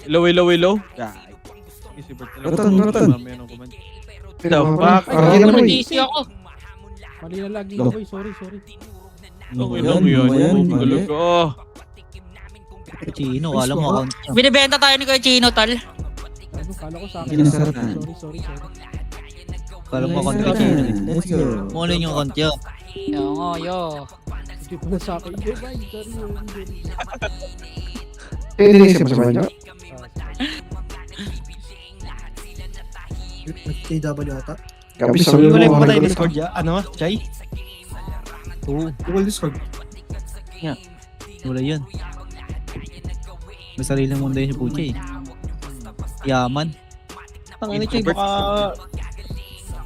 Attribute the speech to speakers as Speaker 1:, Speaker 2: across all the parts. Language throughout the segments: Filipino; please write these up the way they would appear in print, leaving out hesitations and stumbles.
Speaker 1: Ilaw. Si Bert talaga.
Speaker 2: Rotan.
Speaker 1: Mamaya nang comment.
Speaker 2: Pinamabak.
Speaker 3: Ay,
Speaker 2: Yan mo
Speaker 3: DC ako.
Speaker 4: Mali na lagi ko boy, sorry.
Speaker 1: Okay lang yun. Talaga.
Speaker 5: Chino, alam mo account niya.
Speaker 3: Binibenta tayo ni Kuya Chino, tal.
Speaker 4: Ano, kala ko sa akin.
Speaker 2: Pinasaratan.
Speaker 4: Sorry.
Speaker 5: Alam mo account ni Chino.
Speaker 2: Let's go.
Speaker 5: Mo ano yung account niya.
Speaker 3: Yo.
Speaker 4: Hindi pala sa akin. Hindi, boy, sorry.
Speaker 2: Inisip mo sa banyo?
Speaker 6: KW ata.
Speaker 2: Kapis sa
Speaker 5: Wala
Speaker 2: mo.
Speaker 5: yung patay Discord ya? Ano? Chay? Oo.
Speaker 6: Google Discord.
Speaker 5: Wala yun. May sariling mundo yun si Pucha eh. Yaman. Tangina Chay, baka...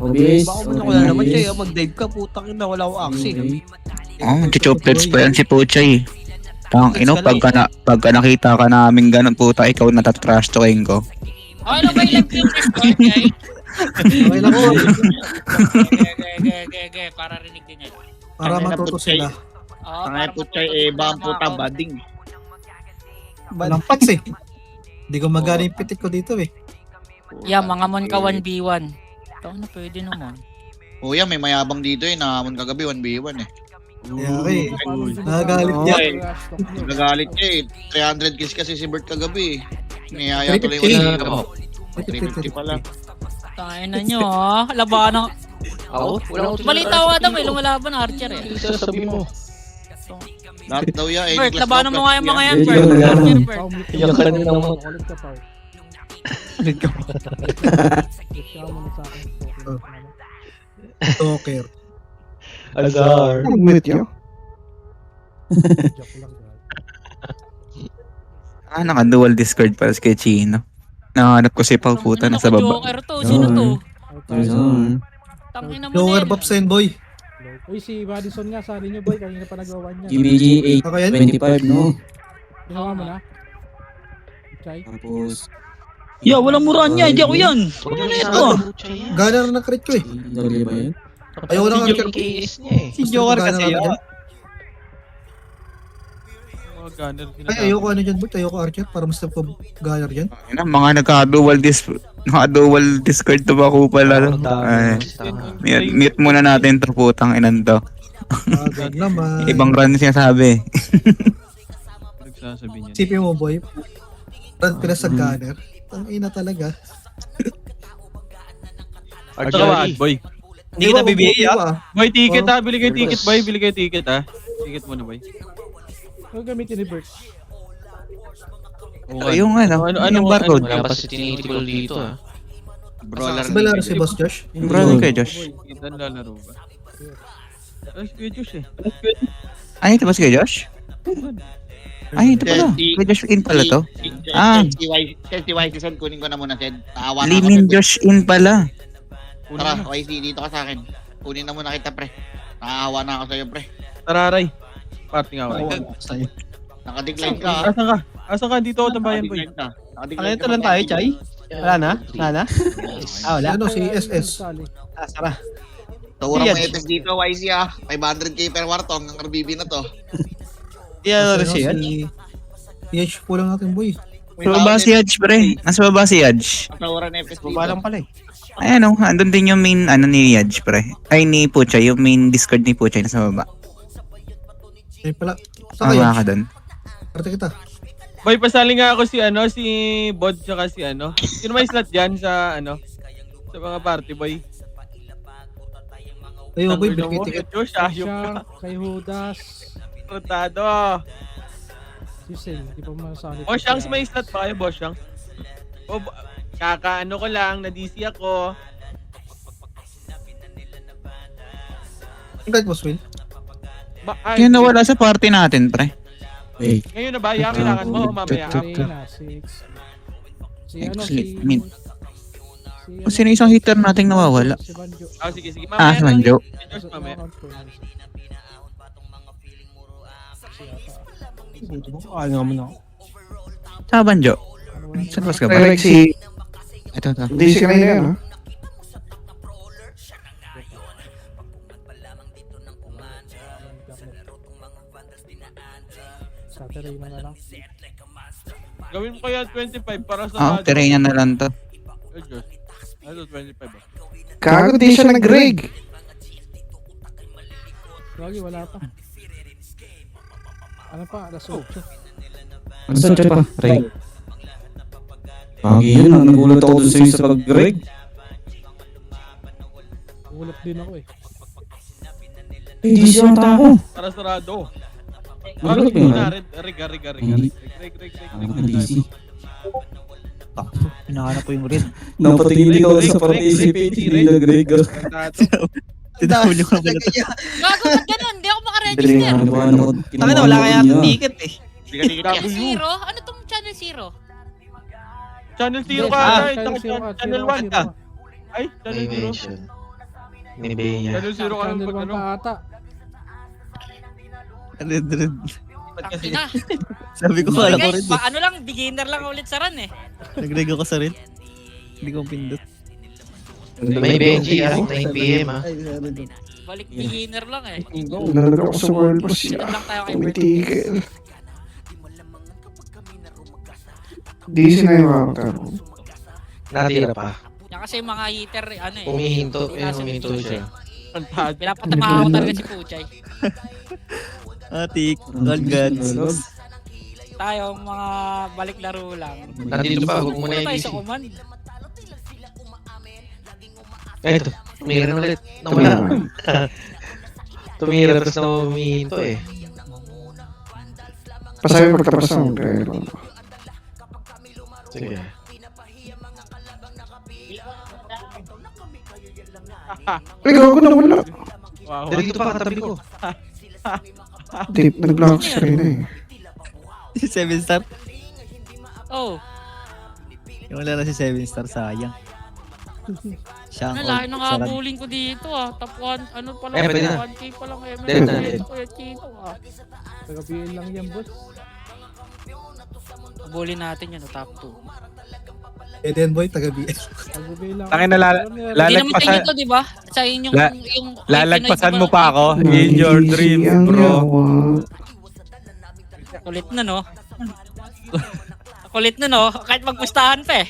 Speaker 2: Obvious.
Speaker 5: Baka mo na wala naman Chay. Mag-dive ka, putang ina, wala akong access.
Speaker 7: Chuchoplets pa yan si Puchay. Pagka nakita ka namin ganun, puta, ikaw natatrash talking ko.
Speaker 3: Okay lang ba ilang yung Discord, guys?
Speaker 6: Okay lang po.
Speaker 3: Ge, para rinig din yan.
Speaker 6: Para matuto sila.
Speaker 3: Oo,
Speaker 8: Tangay po tayo bang puta bading.
Speaker 6: Walang pats eh. Hindi ko magana yung pitik ko dito eh.
Speaker 3: Yeah, mga mon ka 1v1. Ito na, pwede naman.
Speaker 8: Kuya, may mayabang dito eh. Nahamon kagabi 1v1 eh.
Speaker 6: Kaya okay. Nagagalit niya.
Speaker 8: Nagalit niya eh. 300 kills kasi si Bert kagabi eh. Niyaya tuloy yung 350 pala.
Speaker 3: Tayo na nyo, ha? Labanan. Malitaw ka daw, may lumalaban Archer eh.
Speaker 1: Sabi mo.
Speaker 8: Lahat daw ya eh.
Speaker 3: Bert, labanan mo nga yung mga yan,
Speaker 2: Ikaw
Speaker 3: Bert.
Speaker 2: na lang.
Speaker 3: Archer, Bert.
Speaker 1: Yung kanina mo.
Speaker 4: Ulit ka pa.
Speaker 5: Ulit ka pa.
Speaker 4: Kaya mo na sa akin.
Speaker 6: Talker.
Speaker 1: Azar.
Speaker 2: Mute nyo.
Speaker 4: Joke lang.
Speaker 7: Naka-dual Discord para kay Chino. Nahanap ko si Pao, puta, nasa baba.
Speaker 3: Joker to, sino to? Tangina mo
Speaker 6: Lower
Speaker 3: din.
Speaker 6: buff sa boy.
Speaker 4: Uy, si Madison nga, sali nyo boy, kanina pa nagawa niya.
Speaker 2: GBG
Speaker 6: Ako yan.
Speaker 2: 825 no?
Speaker 4: Ginawa mo na? Chay?
Speaker 2: Tapos
Speaker 5: Ya, walang muraan niya. Hindi ako yan. Ano na ito?
Speaker 6: Gana na ng crit ko eh.
Speaker 2: dali ba yun?
Speaker 6: Ayaw na ng crit.
Speaker 5: Si Joker kasi yun.
Speaker 6: Ay, ayoko ano dyan, Bert. Ayoko Archer. Para mas napag gunner dyan.
Speaker 7: Mga naka-dual Discord to ba ko pala. Mute muna natin to, putang inan to.
Speaker 6: Agad naman.
Speaker 7: Ibang run siya sabi.
Speaker 1: Nagsasabi niya.
Speaker 6: Sipin mo, boy. Run pila sa gunner. Ang ina talaga.
Speaker 1: Archer, boy.
Speaker 5: Hindi kita bibigay ah.
Speaker 1: Boy, ticket ha. Bili kayo ticket, boy. Bili kayo ticket ha. Ticket muna, boy.
Speaker 4: Ano gamitin ni Bert?
Speaker 7: Yung yung barcode.
Speaker 9: Wala pa si tinitipol dito ah.
Speaker 8: Brawler.
Speaker 6: Sabay laro si Boss Josh.
Speaker 7: Yung brother kay Josh.
Speaker 1: Kita lalaro ba? Ay, si Kuya Josh eh.
Speaker 7: Ay, ito ba si kay Josh? Ay, ito pala. Kay Josh in pala to.
Speaker 8: Chelsea YC Sen, kunin ko na muna Sen. Naawa na ako.
Speaker 7: Limin Josh in pala.
Speaker 8: Tara, YC dito ka sa akin. Kunin na muna kita pre. Naawa na ako sa'yo pre.
Speaker 1: Tararay. Party nga ako.
Speaker 8: Nakadigline ka ha.
Speaker 1: Asan ka? Asan ka? Dito ako tambayan, boy.
Speaker 8: Nakadigline ka.
Speaker 5: Ano
Speaker 8: Nakadigline
Speaker 5: ito lang tayo, Chay? Wala na? Wala na? Wala.
Speaker 6: Ano, si SS.
Speaker 4: Sali.
Speaker 5: Sara.
Speaker 8: Tawara mo
Speaker 5: Yan.
Speaker 8: epic dito YC ha. 500k per warto hanggang RBB na to.
Speaker 5: Yan na siya.
Speaker 6: PH po lang natin, boy.
Speaker 7: Nasa baba si Yadge, pre. Nasa baba si Yadge.
Speaker 8: Tawara na epic dito.
Speaker 5: Babalang pala eh.
Speaker 7: Ayan o, andun din yung main ni Yadge, pre. Ay, ni Puchay. Yung main Discord ni Puchay nasa baba.
Speaker 6: Ay pala. Saka
Speaker 7: Tama
Speaker 6: yun.
Speaker 7: ka dun.
Speaker 6: Parte kita.
Speaker 1: Boy, pasali nga ako si Bod tsaka si Sino may slot dyan sa sa mga party, boy?
Speaker 6: Ayaw, boy.
Speaker 1: Tangina mo,
Speaker 6: Bilikit.
Speaker 1: Josh, ayop ka.
Speaker 4: Siya, kay Judas,
Speaker 1: Rotado.
Speaker 4: si Sel, di pa masali.
Speaker 1: Boshangs, may slot pa kayo, Boshangs? Kakaano ko lang, na-DC ako.
Speaker 6: Invite, Boss Will.
Speaker 7: Yung nawala sa party natin, pre.
Speaker 2: Wait.
Speaker 1: Ngayon na ba? Yung kailangan mo o mamaya?
Speaker 4: Arena, si
Speaker 7: Actually, Sino isang hitter nating nawawala?
Speaker 4: Si Banjo.
Speaker 1: Sige.
Speaker 7: Si
Speaker 1: Mamaya na lang.
Speaker 7: Manjo.
Speaker 1: Si Josh, mamaya.
Speaker 5: Ano nga muna ako.
Speaker 7: Sa Banjo. Saan pas ka ba?
Speaker 2: Rex si...
Speaker 7: Ito.
Speaker 2: Hindi si kanina yan, ha?
Speaker 4: Saturday na lang.
Speaker 1: Gawin mo kaya 25 para sa
Speaker 7: Ah, tirayan na lang to.
Speaker 1: Ay, Diyos. Ano, 25 ba?
Speaker 2: Gago, di siya nag-rig.
Speaker 4: Lagi, wala pa. Ano pa? Alas 8.
Speaker 2: Ano saan siya pa? Ray. Pagi yun, nagulat ako dun sa'yo sa pag-rig.
Speaker 4: Ulat din ako eh.
Speaker 2: Eh, di siya ang tao.
Speaker 1: Para sarado.
Speaker 2: Nagulat
Speaker 1: Bakit
Speaker 2: mo
Speaker 1: muna?
Speaker 2: na.
Speaker 1: Rig.
Speaker 2: Ang DC.
Speaker 6: Hinahanap ko yung red.
Speaker 2: Napatingin ikaw sa participate, hindi nag-rig.
Speaker 6: Tinahuli ko na pala.
Speaker 3: Gago, ba't ganun? Hindi ako
Speaker 2: Dali
Speaker 3: makaregister.
Speaker 2: nga, ano ko.
Speaker 6: Tangin na, wala kaya ticket eh.
Speaker 3: Channel Zero? Ano tong Channel Zero?
Speaker 1: Channel 0
Speaker 4: Hindi,
Speaker 1: ka, ay,
Speaker 4: Channel zero ka,
Speaker 1: Channel
Speaker 4: zero
Speaker 1: 1
Speaker 4: ka.
Speaker 1: Ay,
Speaker 9: May
Speaker 1: Channel 0.
Speaker 9: mention. Binibigyan niya.
Speaker 1: Channel 0 ka lang
Speaker 4: Channel
Speaker 1: pag
Speaker 4: 1
Speaker 1: ano.
Speaker 4: ka ata.
Speaker 6: Red.
Speaker 3: Ang ina.
Speaker 6: Sabi ko,
Speaker 3: Sorry
Speaker 6: alam ko
Speaker 3: guys,
Speaker 6: red.
Speaker 3: ano lang, beginner lang ulit sa run eh.
Speaker 6: Nag-rig ako sa red. Hindi ko pindot.
Speaker 9: May Benji 9 PM
Speaker 3: Balik beginner lang eh.
Speaker 2: Nalaga ako sa World Boss
Speaker 3: Dito
Speaker 2: siya.
Speaker 3: lang tayo kay Bert.
Speaker 2: Tumitigil. DC na yung makakataro.
Speaker 9: Natira pa.
Speaker 3: Yan kasi yung mga heater, ano eh.
Speaker 9: Humihinto. Humihinto siya.
Speaker 1: Pantad.
Speaker 3: Pinapatamahan ko talaga si Puchay.
Speaker 6: Atik, all gods.
Speaker 3: Tayo, mga balik laro lang.
Speaker 9: Nandito pa. Huwag mo
Speaker 3: Muna
Speaker 9: na
Speaker 3: tayo
Speaker 9: i-busy.
Speaker 3: sa command.
Speaker 9: Eto. Tumira na ulit. Nawala. Tumira tapos na humihinto eh.
Speaker 2: Pasabi pagtapos na pero
Speaker 9: Sige.
Speaker 2: ay, gago na wala.
Speaker 1: Wow.
Speaker 9: Dito pa katabi ko.
Speaker 2: Tip, nag-block siya rin eh.
Speaker 6: 7 star.
Speaker 3: Oh,
Speaker 6: Yung wala na si 7 star, sayang. Siya
Speaker 3: ano
Speaker 6: ang
Speaker 3: lahi nang
Speaker 6: sa run.
Speaker 3: habulin ko dito ah. Top 1, ano pa lang,
Speaker 9: Eh, pwede na.
Speaker 3: 1K pa lang eh.
Speaker 9: Dead na, dead.
Speaker 3: Kuya Chito ah.
Speaker 4: Tagapiin lang yan, boss.
Speaker 3: Habulin natin yan, top 2.
Speaker 6: Eden boy, taga BS.
Speaker 4: Tagapiin lang.
Speaker 5: Tangin na
Speaker 3: Hindi naman sa
Speaker 5: lalagpasan.
Speaker 3: inyo to, di ba? Sa inyong yung
Speaker 5: Lalagpasan mo pa ako. In your dreams,
Speaker 2: Ang
Speaker 5: bro.
Speaker 2: yawa.
Speaker 3: Kulit na no. Kulit na no, kahit magpustahan pa eh.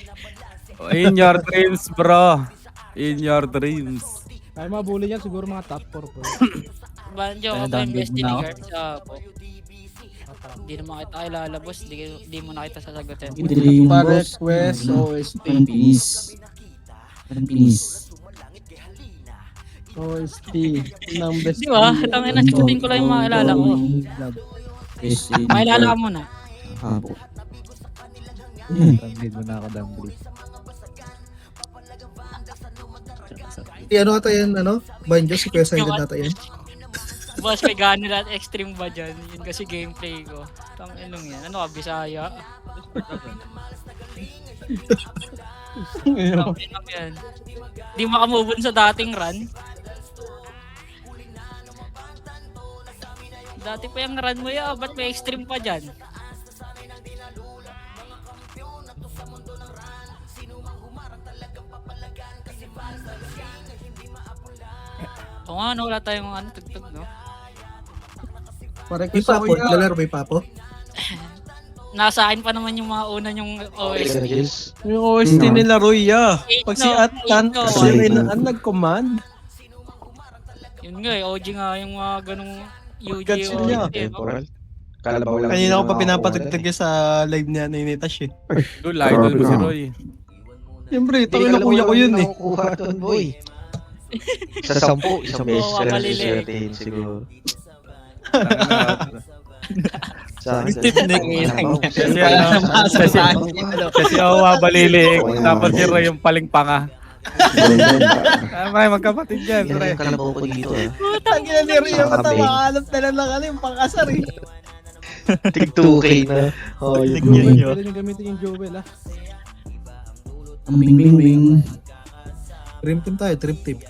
Speaker 5: In your dreams, bro. In your dreams.
Speaker 4: Kaya mabuli yan siguro mga top 4 po.
Speaker 3: Banjo,
Speaker 6: Kaya
Speaker 3: ako yung
Speaker 6: download
Speaker 3: Destiny
Speaker 6: mo na ako.
Speaker 3: Guard sa po. Hindi naman kita kayo lalabos, di mo na kita sasagutin.
Speaker 6: Request
Speaker 2: OST. Pinis. Parang pinis.
Speaker 6: OST ng best.
Speaker 3: Di ba? Tangina, sagutin ko lang yung mga alala ko. Mailala ka muna.
Speaker 2: Habo.
Speaker 6: Downgrade mo na ako, downgrade. Ano ata yan, ano? Banjo, si Kuya Silent ata yan.
Speaker 3: Boss, may ganila at extreme ba dyan? Yun kasi gameplay ko. Tanginong yan. Ano ka, Bisaya? Tanginong yan. Di makamove on sa dating run. Dati pa yung run mo ya, ba't may extreme pa dyan? Oo nga, no, wala tayong ano, tugtog, no?
Speaker 6: May papo, lalaro may papo.
Speaker 3: Nasa akin pa naman yung mga una yung OST.
Speaker 5: Yung OST nila, Roy, Pag si Atan,
Speaker 3: no,
Speaker 5: kasi Renan nag-command.
Speaker 3: Yun nga eh, OG nga yung mga ganong UG
Speaker 5: Gats yun niya.
Speaker 3: OST.
Speaker 9: Temporal. Kalabaw lang.
Speaker 5: Kanina ko pa pinapatagtag sa live niya na Initash eh.
Speaker 2: Idol, idol mo si Roy.
Speaker 5: Siyempre, ito na kuya ko yun eh.
Speaker 9: Nakukuha doon, boy. Sa 10, isang beses
Speaker 3: Oo,
Speaker 9: ka lang
Speaker 3: mamalili.
Speaker 9: siswertein siguro. Sa akin,
Speaker 5: Steve Nick.
Speaker 9: Kasi
Speaker 5: Kasi ako baliliig. Tapos si Roy yung paling panga. Ay, magkapatid yan,
Speaker 9: yan
Speaker 5: Roy.
Speaker 9: yung kalabaw ko dito ah.
Speaker 6: Ang ina ni Rio, matawakalap na lang ano yung pang-asar eh.
Speaker 9: Tig 2K na. Oh,
Speaker 6: Tignan nyo.
Speaker 4: Pwede nyo gamitin yung Joel ah.
Speaker 2: Ang bing-bing-bing.
Speaker 6: Dream team tayo, dream team.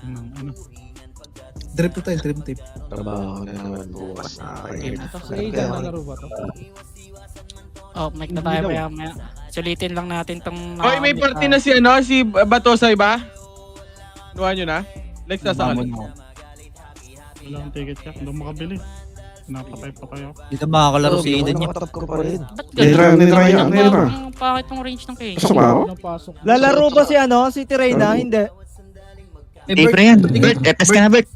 Speaker 6: Dream team tayo, dream team.
Speaker 9: Trabaho na naman bukas na akin.
Speaker 4: Sa Aiden na laro ba to?
Speaker 3: Oh, mic na tayo maya. Sulitin lang natin tong...
Speaker 1: Hoy, may party na si ano, si Batosay ba? Nuha nyo na? Like sa kanila.
Speaker 4: Wala akong ticket siya. Hindi ako makabili. Napatay pa kayo.
Speaker 6: Hindi na makakalaro si Eden niya.
Speaker 9: Nakatap ko pa rin.
Speaker 3: Ba't
Speaker 2: Nitra, nitra yan, nitra.
Speaker 3: Ang pangit ng range ng Kane.
Speaker 2: Pasok ba ako?
Speaker 4: Anong pasok?
Speaker 10: Lalaro ba si ano? Si Tirena? Hindi.
Speaker 7: April yan. Bert, FS ka na, Bert.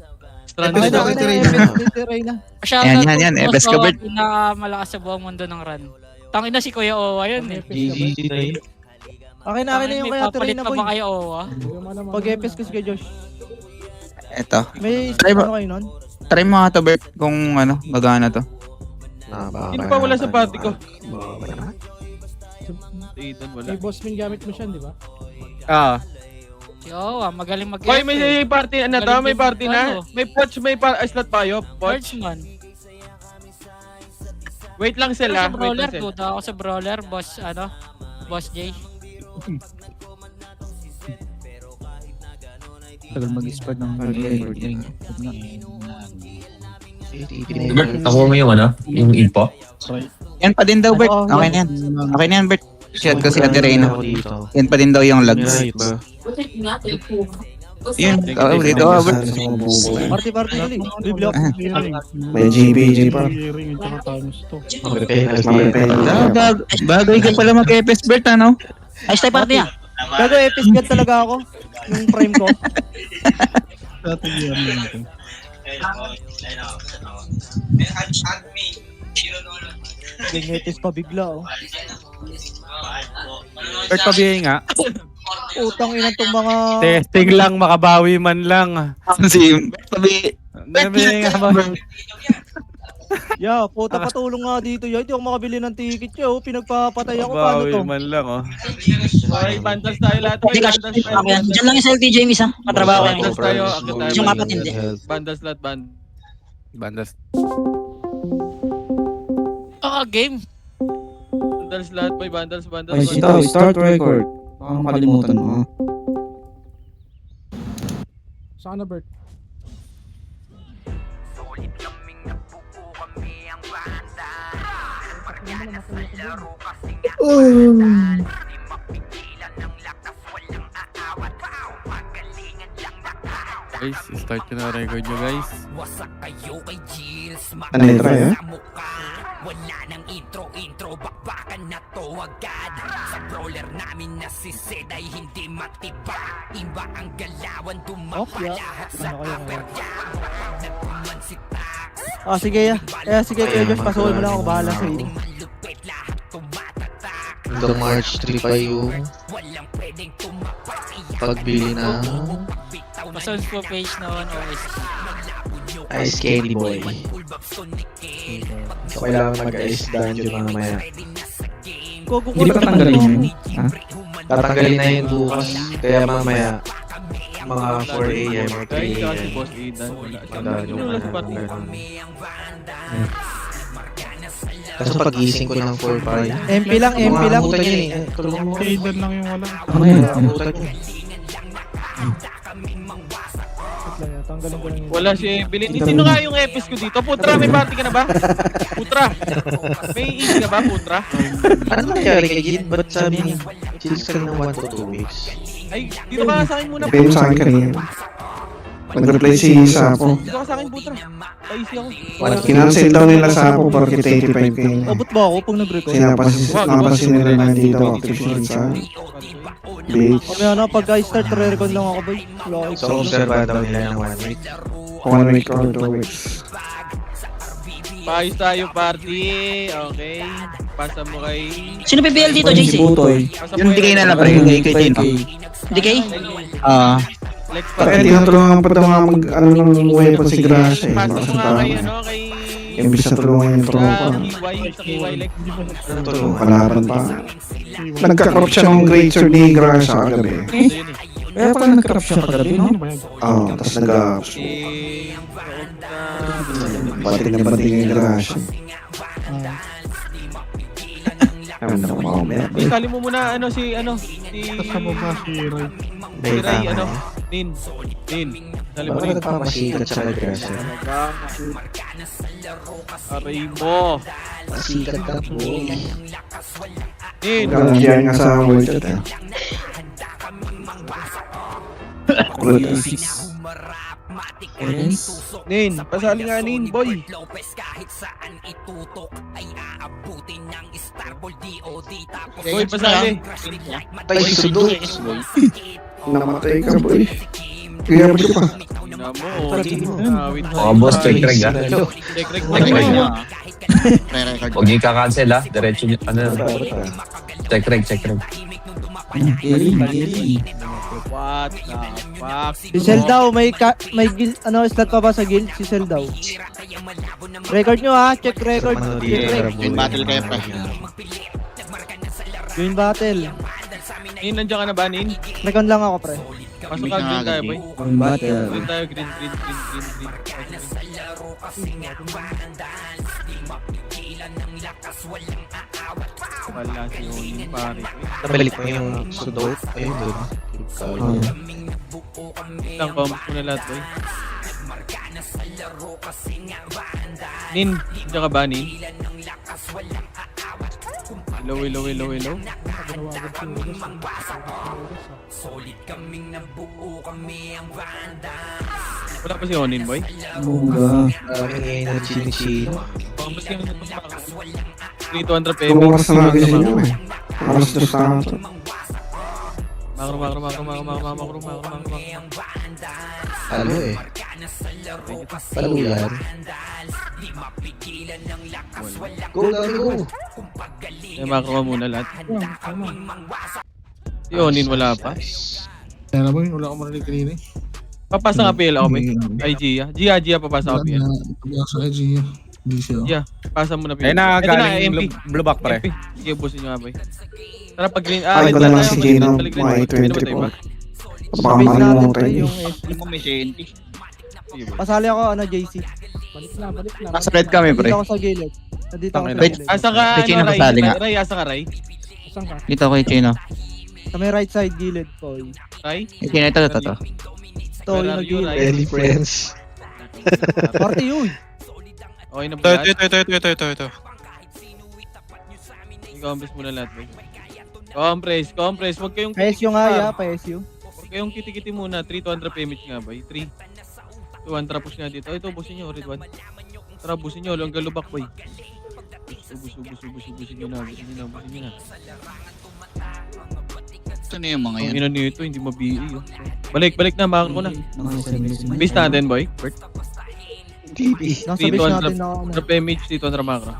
Speaker 1: Stranded
Speaker 6: Ay,
Speaker 1: daw.
Speaker 6: nakita rin
Speaker 10: Si Tirena.
Speaker 7: Yan, yan, yan. FS ka, Bert.
Speaker 3: Pinakamalakas sa buong mundo ng run. Tangin na si Kuya Owa yun eh.
Speaker 9: GG na yun.
Speaker 10: Akin na yung
Speaker 3: May
Speaker 10: kaya
Speaker 3: papalit
Speaker 10: Tirena
Speaker 3: pa
Speaker 10: boy.
Speaker 3: ba kayo Owa?
Speaker 10: Pag-epes kasi kay Josh.
Speaker 7: Eto.
Speaker 10: May
Speaker 7: Try ba?
Speaker 10: ano kayo nun?
Speaker 7: Try mo nga to, Bert, kung ano, magana to.
Speaker 1: Sino pa wala sa party ko? Aidan wala.
Speaker 4: May boss min gamit mo siya, di ba?
Speaker 3: Si Owa, magaling
Speaker 1: Hoy, may party na to, may party na.
Speaker 3: Ano?
Speaker 1: May Poch, may slot tayo. Poch.
Speaker 3: Man.
Speaker 1: Wait lang
Speaker 3: Sa
Speaker 1: sila. Wait
Speaker 3: brawler,
Speaker 1: lang sila.
Speaker 3: duda ako sa brawler, boss, Boss J.
Speaker 5: Tagal mag-spread ng
Speaker 9: Bert, nakuha mo yung ano? Yung info?
Speaker 7: Yan pa din daw, Bert. Okay na yan. Okay na yan, Bert. Shot ko si Ate Reyna. Yan pa din daw yung lags. Yun. Oo, dito ako, Bert.
Speaker 10: Party ulit. Biblock.
Speaker 2: May GBG pa.
Speaker 7: Bagay ka pala mag-FS, Bert, ano?
Speaker 3: Ay, stay party niya.
Speaker 10: Gago epes god talaga ako. Yung prime ko. Ganyetes pa bigla oh.
Speaker 5: Bert, pabihin nga.
Speaker 10: Utang ina tong mga...
Speaker 5: Testing lang, makabawi man lang.
Speaker 7: Si Bert, sabi,
Speaker 5: Pabihin nga ba?
Speaker 10: Yeah, puta patulong nga dito. Yo, hindi ako makabili ng ticket yo. Pinagpapatay ako paano
Speaker 5: Makabawi
Speaker 10: to?
Speaker 5: man lang, oh.
Speaker 1: Hoy, bundles tayo lahat. Hoy, bundles tayo.
Speaker 3: Diyan lang yung sa LT James ha. Patrabaho kayo.
Speaker 1: Bundles tayo. Akit tayo.
Speaker 3: Yung apat hindi.
Speaker 1: Bundles lahat, bundles.
Speaker 5: Bandas.
Speaker 3: Game.
Speaker 1: Bundles lahat, boy. Bundles, bundles.
Speaker 2: Ay, sitaw, start record. Baka makalimutan mo.
Speaker 4: Saan na, Bert?
Speaker 5: Guys, start ko na record nyo, guys.
Speaker 2: Ano yung try, ha?
Speaker 11: Wala nang intro, bakbakan na to agad. Sa brawler namin na si Zed ay hindi matiba. Iba ang galawan, dumapalahat sa upper jam. Nagkuman si Tax.
Speaker 10: Sige ya. Sige Kuya Josh, pasukin mo lang ako bahala sa inyo.
Speaker 11: Malupit lahat tumatatak.
Speaker 9: Hanggang March 3 pa yung
Speaker 11: Walang pwedeng tumapak.
Speaker 9: pagbili na
Speaker 3: Pasons po page noon OST.
Speaker 9: Ice Candy Boy. So, kailangan mag-ice dungeon mamaya.
Speaker 10: Gogo
Speaker 7: Hindi pa tanggalin yun. Ha?
Speaker 9: Tatanggalin na yun bukas. Kaya mamaya, mga 4 AM or 3
Speaker 1: Guys, saka si
Speaker 9: AM.
Speaker 1: Boss Aidan. Wala.
Speaker 9: Magdaan
Speaker 1: Sino wala sa party?
Speaker 9: Kaso pag-gising ko ng 4 pa rin.
Speaker 10: MP lang, MP lang.
Speaker 9: Abutan nyo eh. Tulungan mo.
Speaker 4: Aidan lang yung wala.
Speaker 2: Ano yan?
Speaker 9: Abutan nyo.
Speaker 10: Tanggalin ko lang yun.
Speaker 1: Wala si Evelyn. Sino nga yung epis ko dito? Putra, may party ka na ba? Putra. May easy ka ba, Putra?
Speaker 9: Ano nangyari kay Jin? Ba't sabi niya, chills ka ng 1 to 2 weeks?
Speaker 1: Ay, dito ka sa akin muna.
Speaker 2: Depende sa akin kanina. Nag-reply si Sapo.
Speaker 1: Dito ka sa akin, Putra. Pa-easy ako.
Speaker 2: Kinancel daw nila Sapo porque 85k na.
Speaker 10: Abot ba ako pag nag-record?
Speaker 2: Napasin nila na hindi daw active shield sa bitch.
Speaker 10: Mamaya na, pag I-start, re-record lang ako boy. Wala ako.
Speaker 9: So, observa daw nila ng 1 week.
Speaker 2: 1 week or 2 weeks.
Speaker 1: Paayos tayo, party. Okay. Pasa mo kay...
Speaker 3: Sino PBL dito,
Speaker 2: Si
Speaker 3: JC?
Speaker 2: Butoy.
Speaker 1: Pasa
Speaker 7: Yung DK na lang, pre. Yung DK din, oh.
Speaker 3: DK?
Speaker 1: Lex
Speaker 2: Pero
Speaker 1: pa.
Speaker 2: tinutulungan pa daw nga ano ng weapon si Gracia eh.
Speaker 1: Pasa
Speaker 2: Baka
Speaker 1: mo
Speaker 2: sa
Speaker 1: nga kay,
Speaker 2: tama.
Speaker 1: ano, kay...
Speaker 2: Imbis na tulungan yung tropa.
Speaker 1: Sa KY Lex.
Speaker 9: Anong tulong?
Speaker 2: Kalaban pa. Nagka-corrupt siya ng great sword ni Gracia kagabi.
Speaker 1: Ito yun eh.
Speaker 2: Kaya pala nag-corrupt siya kagabi, no? Oo, tapos
Speaker 1: Eh...
Speaker 2: bating na bating yung Gracia. Ano na mamaya.
Speaker 1: Isali mo muna, ano, si...
Speaker 4: Kasama ba si Ray?
Speaker 1: Si Ray, ano? Nin. Isali mo
Speaker 9: Bakit
Speaker 1: rin.
Speaker 9: nagpapasikat siya kay Gracia?
Speaker 1: Aray mo.
Speaker 9: Pasikat ka po.
Speaker 1: Nin.
Speaker 2: Hanggang nga sa world chat eh. Kulit ah.
Speaker 1: Nin, pasali nga Nin, boy.
Speaker 11: Lopez kahit saan itutok ay aabutin ng Starball DOD tapos
Speaker 1: Boy, pasali.
Speaker 9: Tay, sudo.
Speaker 2: Namatay ka, boy. Kaya ba pa?
Speaker 1: Ina mo, awit.
Speaker 12: Boss, check reg ah.
Speaker 1: Check reg.
Speaker 8: Pre-record.
Speaker 12: Huwag niyo ka-cancel ah. Diretso niyo, check reg.
Speaker 1: What the fuck?
Speaker 10: Si Cell daw, may guild, slot pa ba sa guild? Si Cell daw. Record nyo ha, check record. Check record.
Speaker 8: Yung battle kayo, pre.
Speaker 10: Join battle.
Speaker 1: Nin, nandiyan ka na ba, Nin?
Speaker 10: Recon lang ako pre.
Speaker 1: Pasok ka, green tayo, boy. Green tayo, green. Wala si Onin, pare.
Speaker 9: Nabalik mo yung sudo. Ayun, doon.
Speaker 1: Isang combos mo na lahat, boy. Nin, nandiyan ka ba, Nin? Hello. Wala pa si Onin, boy.
Speaker 9: Maraming energy ni Chino.
Speaker 1: Combos yung 300 PM.
Speaker 2: Kung oras na natin siya eh. Oras na sa ito.
Speaker 1: Makro.
Speaker 9: Halo eh. Halo yan. Go, go.
Speaker 1: Eh, makro ka muna lahat. Si Onin wala pa.
Speaker 2: Kaya ba yun? Wala akong marinig kanina eh.
Speaker 1: Papasa ka PL ako, boy. Ay, Gia, papasa ka PL. Gia, pasa mo na PL.
Speaker 5: Ayun na,
Speaker 1: Ito
Speaker 5: galing
Speaker 1: MP.
Speaker 5: blue back pre.
Speaker 1: MP. Sige, busin nyo nga, boy. Tara, pag green.
Speaker 2: Ay,
Speaker 1: wait
Speaker 2: wala
Speaker 1: lang
Speaker 2: lang
Speaker 1: tayo,
Speaker 2: si Gino.
Speaker 1: balik green.
Speaker 2: Mga
Speaker 1: Pwede ba tayo
Speaker 2: 24.
Speaker 1: ba?
Speaker 2: Baka
Speaker 10: Base natin
Speaker 2: makalimutan
Speaker 10: pre
Speaker 2: eh.
Speaker 10: yung SD.
Speaker 8: Hindi mo may senti.
Speaker 1: Sige, boy.
Speaker 10: Pasali ako, JC.
Speaker 4: Balik na.
Speaker 7: Nasa red kami, pre.
Speaker 10: Nandito ako sa gilid. Nandito ako sa
Speaker 7: Wait.
Speaker 10: gilid.
Speaker 1: Asa ka,
Speaker 7: Si Chino
Speaker 1: Ray?
Speaker 7: kasali nga.
Speaker 1: Ray, asa ka, Ray?
Speaker 4: Saan ka?
Speaker 7: Dito ako kay Chino.
Speaker 10: Sa may right side gilid ko.
Speaker 1: Ray?
Speaker 7: Chino, ito.
Speaker 10: Ito
Speaker 1: Where
Speaker 10: yung
Speaker 1: are you,
Speaker 10: gilid.
Speaker 1: Ray?
Speaker 9: Belly friends.
Speaker 10: Party yun.
Speaker 1: Okay na ba lahat?
Speaker 5: Ito.
Speaker 1: I-compress muna lahat, boy. Compress. Huwag kayong
Speaker 10: PSU nga ya, PSU.
Speaker 1: Huwag kayong kiti-kiti muna. 3-200 PMH nga, boy. 3. 200 push nga dito. Ito, busin nyo, red 1. Tara, busin nyo. Hanggang lubak, boy. Busin nyo na.
Speaker 8: Ito na yung mga
Speaker 1: Ang
Speaker 8: yan.
Speaker 1: ina nito, hindi mabi oh. Balik na, makakal ko na. Base natin, boy. Bert.
Speaker 10: Nasa base natin na ako.
Speaker 1: 200 PMH, 200 macro.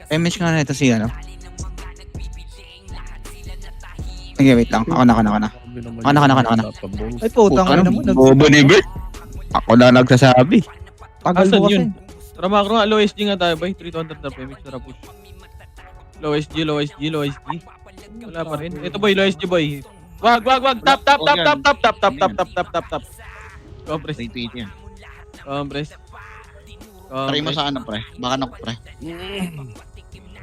Speaker 7: MH nga na ito si ano. Okay, wait lang. Ako na.
Speaker 10: Ay putang ina mo.
Speaker 7: Bobo ni Bert. Ako na nagsasabi.
Speaker 10: Tagal
Speaker 1: Asan
Speaker 10: mo
Speaker 1: yun?
Speaker 10: kasi.
Speaker 1: Tara, macro nga. Low SG nga tayo, boy. 300 na PMH. Tara, push. Low SG. Wala pa rin. Ito, boy. Low SG, boy. Wag. Tap. Compress.
Speaker 8: Retweet yan.
Speaker 1: Compress.
Speaker 8: Try mo sa ano, pre. Baka nak, pre.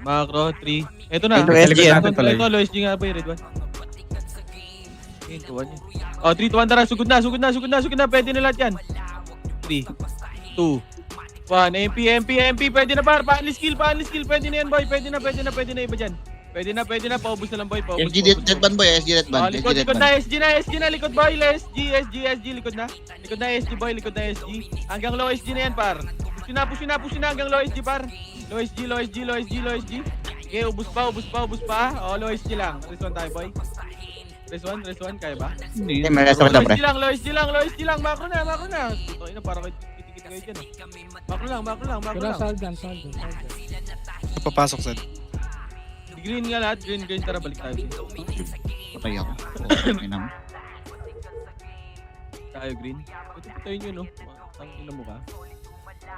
Speaker 1: Macro, 3. Ito na.
Speaker 7: Ito, SG
Speaker 5: natin pala.
Speaker 1: Ito, low SG nga ba, red 1. Ito, 1 yan. Oh, 3, 2, 1, tara. Sugod na. Pwede na lahat yan. 3, 2, 1. MP. Pwede na, par. Paanli skill. Pwede na yan, boy. Pwede na iba dyan. Pwede na. Paubos na lang, boy.
Speaker 8: SG dead ban, boy. SG dead ban.
Speaker 1: Likod na, SG na, likod, boy. SG, likod na. Likod na, SG, boy. Likod na, SG. Hanggang low SG na yan, par. Push na hanggang low SG, par. Low SG. Okay, ubus pa. Oh, low SG lang. Rest 1 tayo, boy. Rest 1, kaya ba?
Speaker 7: Okay, may rest ako pre.
Speaker 1: Low SG lang. Makro na. Tutoy na, para kitikit kayo dyan. Makro lang.
Speaker 4: Wala salgan.
Speaker 5: Papasok sa.
Speaker 1: Green nga lahat. Green. Tara, balik tayo.
Speaker 8: Patay ako. Okay naman.
Speaker 1: Tayo, green. Putayin nyo, no? Ang ina mo ka.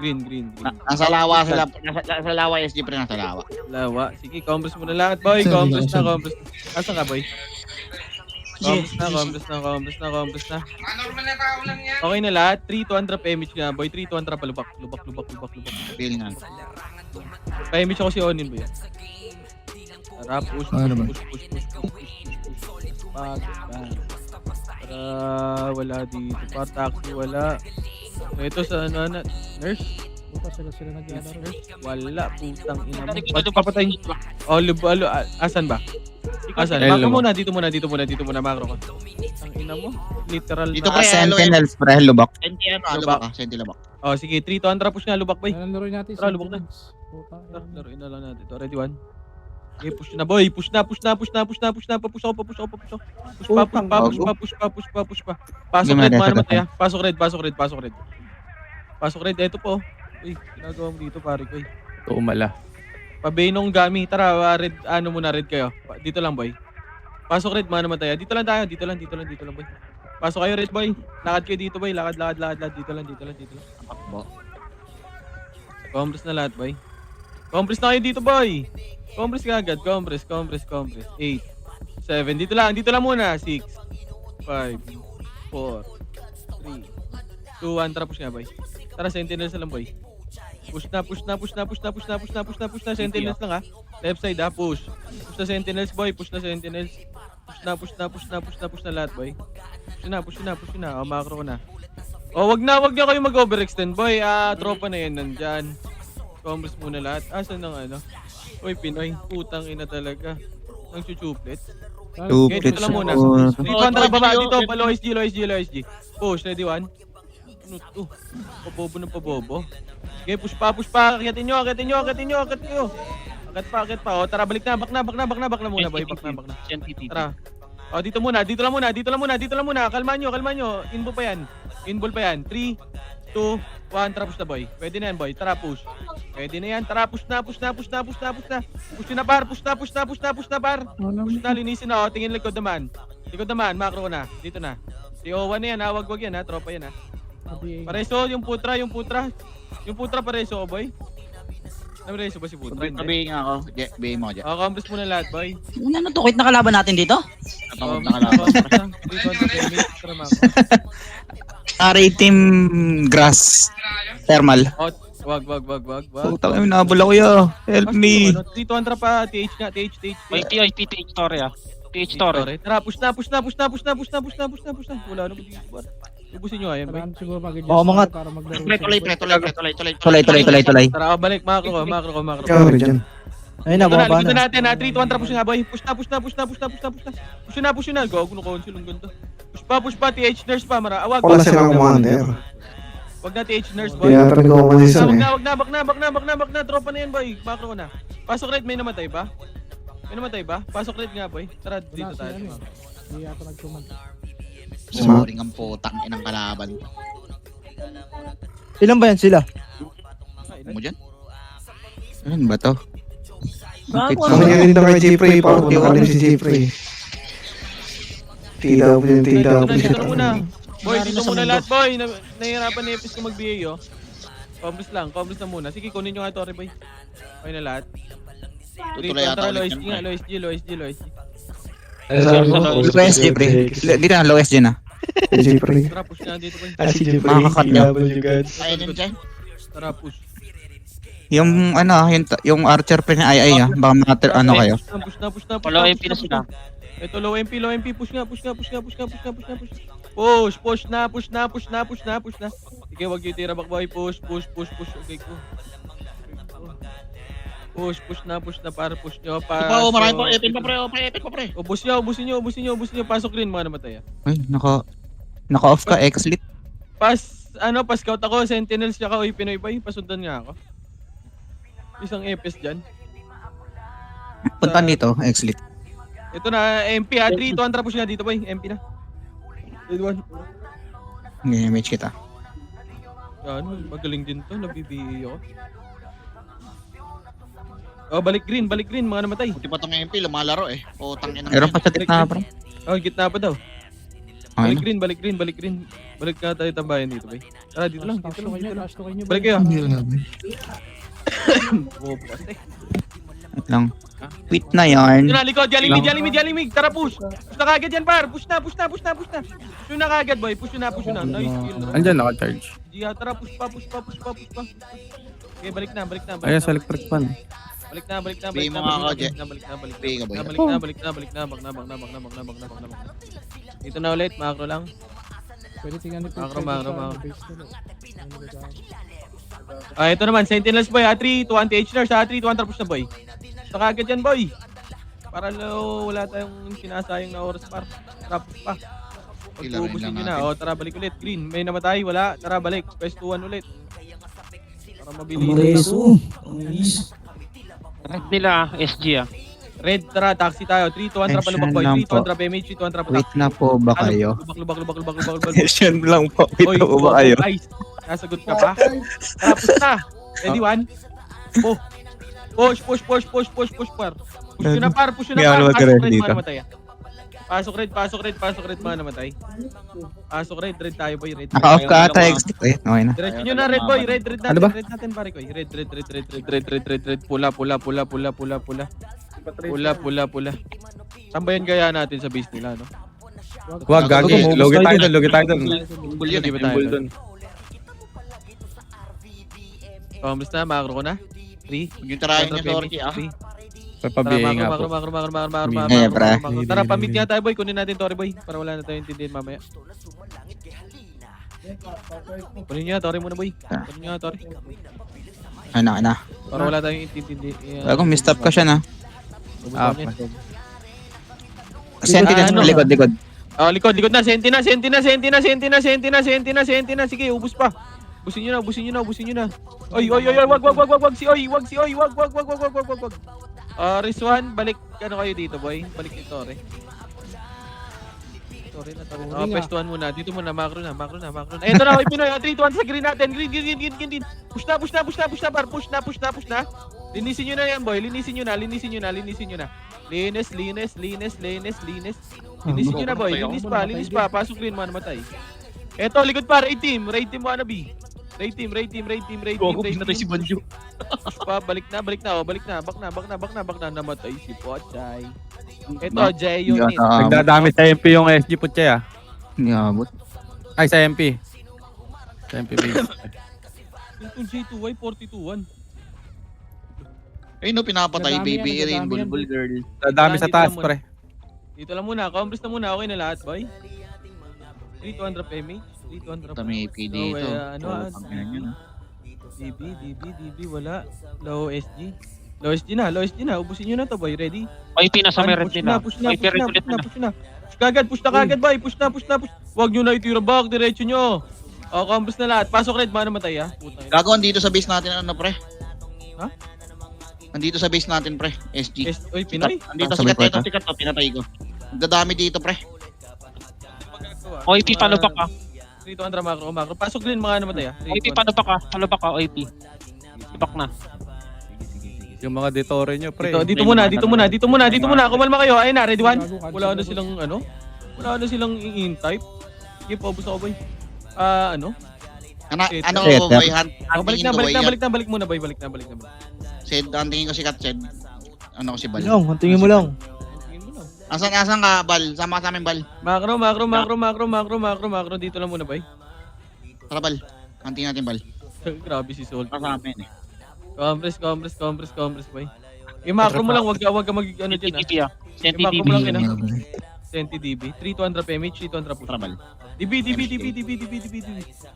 Speaker 1: Green.
Speaker 8: Nasa lawa sila. Nasa lawa, SG, pre. Nasa lawa.
Speaker 1: Lawa. Sige, compress mo na lahat, boy. Compress na. Asan ka, boy? Compress na. Okay na lahat. 3-200 PMH nga, boy. 3-200 palubak. Lubak.
Speaker 8: Feel nga.
Speaker 1: PMH ako si Onin, boy. Tara, push. Para wala dito. Para taxi, wala. Ito sa nurse.
Speaker 4: Buta sila naglalaro.
Speaker 1: Wala, putang ina mo. Ba't papatayin? Oh, asan ba? Asan? Makro muna, dito muna, makro ko. Ang Ina mo. Literal
Speaker 8: Dito
Speaker 1: na.
Speaker 8: pre,
Speaker 7: Sentinels, pre, lubak.
Speaker 8: Senti lubak ka, senti lubak.
Speaker 1: Oh, sige. 3 to Andra push nga. Lubak, boy.
Speaker 4: Yan ang laro natin.
Speaker 1: Tara, lubog na.
Speaker 4: Puta.
Speaker 1: Tara, laruin na lang natin ito. Ready, 1. Okay, push na, boy. Push na. Papush ako. Push pa. Pasok red, mga naman tayo. Pasok red. Pasok red, eto po. Uy, ginagawa mo dito, pare ko.
Speaker 5: Tumala.
Speaker 1: Pabenong Gami. Tara, red, ano muna, red kayo. Dito lang, boy. Pasok red, mga naman tayo. Dito lang tayo. Dito lang, boy. Pasok kayo, red, boy. Lakad kayo dito, boy. Lakad. Dito lang.
Speaker 8: Takbo.
Speaker 1: Compress na lahat, boy. Compress na kayo dito, boy. Compress ka agad. Compress. 8, 7. Dito lang muna. 6, 5, 4, 3, 2, 1. Tara, push nga, boy. Tara, sentinels na lang, boy. Push na. Sentinels lang, ha. Left side, ha. Push na sentinels, boy. Push na lahat, boy. Push na. O, macro ko na. O, wag na kayo mag-overextend, boy. Tropa na yan, nandyan. Compress muna lahat. Asan ng ano? Uy, Pinoy. Putang ina talaga. Ang chuchuplet. Okay, dito lang muna. Dito, Andra, baba. Dito, low SG. Push, ready, 1. Ano to? Pabobo. Okay, push pa. Akitin nyo. Akit pa. O, tara, balik na. Bak na muna, boy. Bak na. Tara. O, dito lang muna. Kalma nyo. Inball pa yan. 3, 2, 1. Tara, push na, boy. Pwede na yan, boy. Tara, push. Pwede na yan. Tara, push na. Push na, par. Push na, par. Push na, linisin na. O, tingin likod naman. Macro ko na. Dito na. Si Owa na yan, ha. Wag yan, ha. Tropa yan, ha. Pareso, yung putra. Yung putra pareso, oh, boy. Pareso ba si putra?
Speaker 8: Tabi nga ako. Bigay mo dyan.
Speaker 1: Compress muna lahat, boy.
Speaker 3: Ano to? Quit na kalaban natin dito?
Speaker 8: Natangod na kalaban.
Speaker 7: RA Team Grass. Thermal.
Speaker 1: Wag.
Speaker 7: Putang ina, nabula ko ya. Help me.
Speaker 1: Dito Andra pa, TH nga, TH.
Speaker 5: TH story.
Speaker 1: Tara, push na. Wala na dito, par. Ubusin nyo, ayan, boy.
Speaker 4: Parang siguro mag-adjust
Speaker 10: Oo, mga-
Speaker 4: para maglaro.
Speaker 7: Tuloy.
Speaker 1: Tara, balik, macro ko.
Speaker 2: Ikaw rin dyan.
Speaker 10: Ayun na, bumaba
Speaker 1: Likod
Speaker 10: na.
Speaker 1: natin, ha. 3, 2, 1, push nga, boy. Push na. Gago, naka-conceal, ang ganda. Push pa, TH nurse pa, Wag
Speaker 2: Wala silang commander.
Speaker 1: Wag na TH nurse, boy.
Speaker 2: Kaya talaga ako season
Speaker 1: Wag
Speaker 2: eh.
Speaker 1: na, bak na. Tropa na yan, boy. Macro ko na. Pasok red, may namatay ba? Pasok red nga, boy. Tara, dito
Speaker 4: Wala
Speaker 1: tayo.
Speaker 4: si ano eh. Hindi yata nagkumanta.
Speaker 8: Boring ang putang inang kalaban.
Speaker 10: Ilan ba yan sila?
Speaker 8: Mo dyan?
Speaker 7: Ano ba to?
Speaker 2: Kami nga rin daw kay Jeffrey. Parang nakalim si Jeffrey. Tida po yung
Speaker 1: Dito na muna. Boy, dito muna lahat, boy. Nahihirapan ni Epis ko mag-BA, oh. Compress na muna. Sige, kunin nyo nga ito, boy. Okay na lahat.
Speaker 8: Tutuloy ata
Speaker 1: Low
Speaker 8: ulit
Speaker 1: SG
Speaker 8: yan.
Speaker 1: nga, low SG.
Speaker 7: Low SG, pre. Dito na, low SG na.
Speaker 2: Jeffrey.
Speaker 1: Tara, push na dito, boy.
Speaker 7: Makakakat nyo.
Speaker 8: Ayun din dyan.
Speaker 1: Tara, push.
Speaker 7: Yung yung archer pre na ay baka ano kayo.
Speaker 1: Push na.
Speaker 5: Low MP na sila.
Speaker 1: Ito, low MP. Push nga. Push na. Sige, wag yung tira back, boy. Push. Okay, ko. Push na, para push nyo.
Speaker 8: Ikaw, marami pa. Epin pa, pre.
Speaker 1: Ubusin nyo. Pasok green, mga namatay, ah.
Speaker 7: Ay, naka-off ka, X-lit.
Speaker 1: Pa-scout ako, sentinels siya ka, uy, Pinoy boy. Pasundan nga ako. Isang EPS dyan.
Speaker 7: Punta dito, X-lit.
Speaker 1: Ito na, MP ha. 3, 2, Andra push nga dito, boy. MP na. Red 1.
Speaker 7: Nge-image kita.
Speaker 1: Yan, magaling din to. Nabibihi ako. Oh, balik green, mga namatay.
Speaker 8: Buti pa tong MP, lumalaro eh. Putang inang.
Speaker 7: Meron pa sa gitna, pre.
Speaker 1: Oh, gitna pa daw.
Speaker 7: Ano?
Speaker 1: Balik green. Balik ka tayo tambayan dito, boy. Tara, dito lang.
Speaker 4: Taas to kayo.
Speaker 1: Balik kayo. Bobo kasi.
Speaker 7: Wait lang. Quit na yarn.
Speaker 1: Yun na, likod. Yalimig. Tara, push. Push na kagad yan, par. Push na. Push na kagad, boy. Push na. Nice kill.
Speaker 5: Andyan, naka-charge.
Speaker 1: Tara, push pa. Okay, balik na.
Speaker 5: Ayan sa electric fan.
Speaker 1: Balik na.
Speaker 8: Bigay mo nga ako, Je. Bigay ka, boy.
Speaker 1: Balik na. Dito na ulit, macro lang.
Speaker 4: Pwede tingnan ni
Speaker 1: Macro. Ito naman, sentinels boy, 3, 2, 1, TH nurse, 3, 2, 1, tapos na, boy. Gusto ka agad yan, boy. Para wala tayong sinasayang na oras, par. Tapos pa.
Speaker 8: Ilarin
Speaker 1: Pag-ubusin
Speaker 8: lang
Speaker 1: nyo na.
Speaker 8: natin.
Speaker 1: O, tara, balik ulit. Green, may namatay, wala. Tara, balik. Pwestuhan ulit. Para mabilis.
Speaker 13: Red nila, SG ah.
Speaker 1: Red, tara, taxi tayo. 3, 2, 1, trap,
Speaker 7: Action
Speaker 1: lubak boy.
Speaker 7: lang
Speaker 1: 3, 2,
Speaker 7: po.
Speaker 1: 1, trap, MH, 3, 2, 1, trap,
Speaker 7: Wait na po ba kayo?
Speaker 1: Lubak.
Speaker 7: Question lang po. Wait
Speaker 1: Oy,
Speaker 7: na po ba kayo?
Speaker 1: Ice. Nasagot ka pa? Tara, push na. Ready, one? Oh. Push, par. Push yun na, par.
Speaker 7: May ano
Speaker 1: Pasok
Speaker 7: mag-red
Speaker 1: red,
Speaker 7: dito?
Speaker 1: mga namatay. Pasok red, mga namatay. Pasok red tayo, boy. Red.
Speaker 7: Naka-off ka ata, exit. Eh, okay na.
Speaker 1: Diretso nyo na, red boy. Red natin.
Speaker 5: Ano ba?
Speaker 1: Red natin, pare ko. Red. Pula. Saan ba yan gaya natin sa base nila, no?
Speaker 5: Wag, gagi. Logi tayo doon.
Speaker 8: Bull yun,
Speaker 1: Hindi ba
Speaker 8: yung
Speaker 1: tayo
Speaker 8: bull
Speaker 1: doon?
Speaker 8: doon.
Speaker 1: Homeless na, makro ko na. 3.
Speaker 8: Yung tirahin niya, sorry, ah.
Speaker 5: Papabihin nga po.
Speaker 7: Eh, pre.
Speaker 1: Tara, pamit nga tayo, boy. Kunin natin Tori, boy. Para wala na tayong intindihin mamaya. Kunin nyo, Tori muna, boy. Kunin nyo, Tori.
Speaker 7: Ano.
Speaker 1: Para wala tayong intindihin.
Speaker 7: Ako, mistop ka siya na.
Speaker 5: Ah,
Speaker 7: Sentinels
Speaker 1: ano?
Speaker 7: pa likod.
Speaker 1: Oh, likod na. Senti na. Sige, ubus pa. Ubusin nyo na. Oy, wag. Rizwan, balik ano kayo dito, boy? Balik ni Tore. Oh, pestuhan muna. Dito muna, macro na. Eto na, Pinoy. 3, 2, 1 sa green natin. Green. Push na, par. Push na. Linisin nyo na yan, boy. Linisin nyo na. Linis. Linisin nyo na, boy. Linis pa. Pasok green, mga namatay. Eto, likod pa. Raid team, wanna be. Raid team.
Speaker 13: Namatay si Banjo.
Speaker 1: Pa, balik na. Bak na. Namatay si Pochay. Eto, Jay unit.
Speaker 5: Nagdadami sa MP yung SG Putche ah.
Speaker 7: Hindi abot.
Speaker 5: Ay, sa MP. Sa MP base.
Speaker 1: Yung J2Y, 42-1.
Speaker 8: Ayun, no, pinapatay,
Speaker 4: Nadami
Speaker 8: baby
Speaker 4: yan,
Speaker 8: Rain,
Speaker 4: nadami yan.
Speaker 8: bulbul girl.
Speaker 5: Dadami sa taas, pre.
Speaker 1: Dito lang muna. Compress na muna. Okay na lahat, boy. 3-200 PMH. 3-200.
Speaker 8: Dami AP dito.
Speaker 1: DB, wala. Low SG na. Ubusin nyo na to, boy. Ready?
Speaker 13: OIP nasa may red nila.
Speaker 1: Push na.
Speaker 13: OIP red ulit nila.
Speaker 1: Push na kagad, boy. Push na. Huwag nyo na itira back. Diretso nyo. O, compress na lahat. Pasok red, mga namatay, ha? Puta.
Speaker 8: Gago, andito sa base natin, ano, pre?
Speaker 1: Ha?
Speaker 8: Andito sa base natin, pre. SG.
Speaker 1: Oy, Pinoy?
Speaker 8: Andito,
Speaker 7: Sabi
Speaker 8: sikat
Speaker 7: ko,
Speaker 8: to, pinatay ko. Nagdadami dito, pre.
Speaker 13: OIP palupak ka.
Speaker 1: 3-200 macro. Pasok green, mga namatay, ha?
Speaker 13: OIP palupak ka, OIP. Tupak na.
Speaker 5: Yung mga detore nyo, pre.
Speaker 1: Dito muna. Kumalma kayo. Ayun na, ready one? Wala na silang in-type. Sige, paubos ako, boy. Ano?
Speaker 8: Boy,
Speaker 1: Balik muna, boy. Balik na.
Speaker 8: Sed, ang tingin ko si Katched. Ano ko si Bal.
Speaker 10: Ang tingin mo lang.
Speaker 8: Asan ka, Bal? Sama ka sa amin, Bal.
Speaker 1: Macro. Dito lang muna, boy.
Speaker 8: Tara, Bal. Ang tingin natin, Bal.
Speaker 1: Grabe si Sol.
Speaker 8: Tara sa amin, eh.
Speaker 1: Compress, boy. Yung macro mo lang, wag ka mag ano dyan,
Speaker 13: DB ah.
Speaker 1: Yung macro mo lang yun, ha? Senti DB. 3-200 PMH, 3-200 push.
Speaker 8: Tara, Bal.
Speaker 1: DB. 3,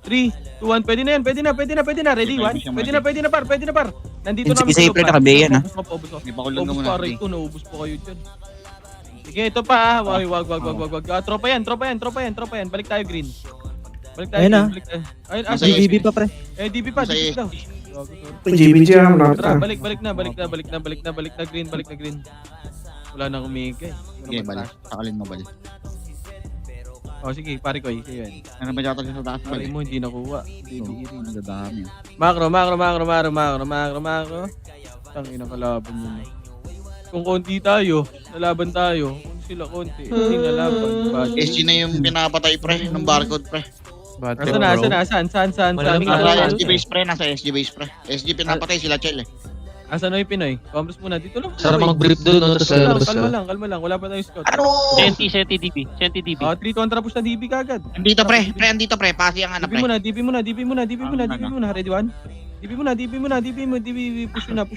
Speaker 1: 2, 1. Pwede na. Ready, one? Pwede na, par. Nandito na.
Speaker 7: Isa pre, nakabiya na.
Speaker 1: Ubus ko.
Speaker 8: Hindi pa ko lang
Speaker 1: Ubus
Speaker 8: muna.
Speaker 1: pa, Ray. Naubos po kayo dyan. Sige, ito pa, ha? Wag. Tropa yan. Balik tayo, green.
Speaker 10: Ayun na.
Speaker 1: Ayun,
Speaker 8: Nasa
Speaker 10: DB pa, pre.
Speaker 1: DB pa, DB daw.
Speaker 2: GBG ang
Speaker 1: Tara,
Speaker 2: rata.
Speaker 1: balik na, green. Wala nang umigay.
Speaker 8: Sige, Bal. Sakalin mo, Bal.
Speaker 1: Oh, sige, pare ko, yan.
Speaker 8: Ano ba dito sa taas, Bal?
Speaker 1: Pare mo, hindi nakuha.
Speaker 8: Ang dadami.
Speaker 1: Macro. Tangina kalaban mo na. Kung konti tayo, nalaban tayo. Kung sila konti, hindi nalaban.
Speaker 8: SG na yung pinapatay, pre. Nung barcode, pre.
Speaker 1: Saan?
Speaker 8: Nasa SG base, pre. SG pinapatay sila, Chel, eh.
Speaker 1: Asan na yung Pinoy? Compress muna, dito lang.
Speaker 9: Sarap mag-brief doon, no? Tapos lalabas ka.
Speaker 1: Kalma lang. Wala pa tayong scout.
Speaker 13: Senti DB.
Speaker 1: 3 kontra push na DB kagad.
Speaker 8: Andito, pre. Andito, pre. Pasi ang ano, pre.
Speaker 1: DB muna. Ready one? DB muna. Push na,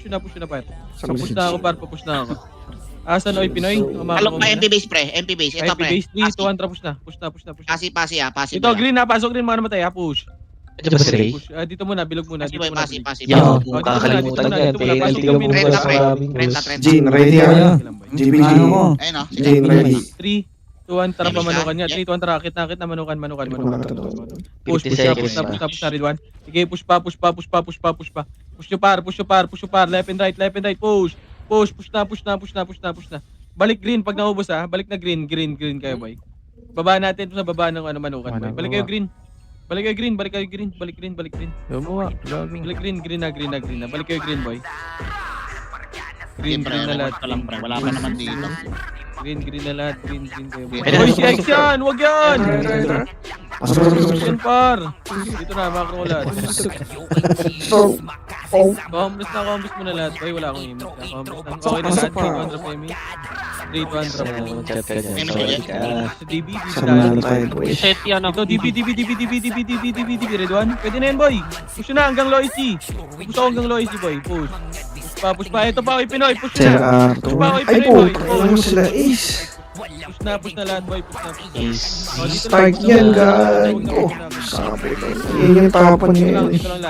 Speaker 1: par. Push na ako. Asan na yung Pinoy?
Speaker 8: Alok pa MP base, pre. MP base. Ito, pre.
Speaker 1: Base 3, 2, 1, push na.
Speaker 8: Pasi,
Speaker 1: Ito, green na. Pasok green, mga namatay, ha? Push.
Speaker 9: Ito ba si Ray?
Speaker 1: Dito muna, bilog muna.
Speaker 8: Pasi.
Speaker 9: Yan, kung kakalimutan yan. PLT ka muna sa maraming
Speaker 8: Renta.
Speaker 2: Jean, ready ako. GBG.
Speaker 8: Ayun, no.
Speaker 2: Jean, ready.
Speaker 1: 3, 2, 2-1 tara pa manukan niya. 3-1 tara, akit na manukan. Push na, push na, red 1. Sige, push pa. Push nyo par, left and right, push na. Balik green pag naubos balik na green kayo boy. Baba natin sa baba ng manukan boy. Balik kayo green. Balik green. Balik green na. Balik kayo green boy. Green na lahat.
Speaker 8: Wala ka naman dito.
Speaker 1: Green na lahat. Green kayo boy. Hoy, si X yan! Huwag yan! Yan par. Dito na, macro lahat. Homeless mo na lahat. Boy, wala akong image na. Okay na lahat. 3-1 drop Emi. 3-1 drop mo. Sa DB,
Speaker 13: Set yan
Speaker 1: ito,
Speaker 13: ako.
Speaker 1: DB, red 1. Pwede na yan boy. Push na hanggang low SG. Push ako hanggang low SG boy. Push pa. Ito pa, Pinoy. Push na. Push pa,
Speaker 2: Ay
Speaker 1: Pinoy
Speaker 2: po,
Speaker 1: boy.
Speaker 2: mo sila Ace.
Speaker 1: Push na lahat boy.
Speaker 2: Spike yan, gago. Sabi ko, yun yung tapon niya.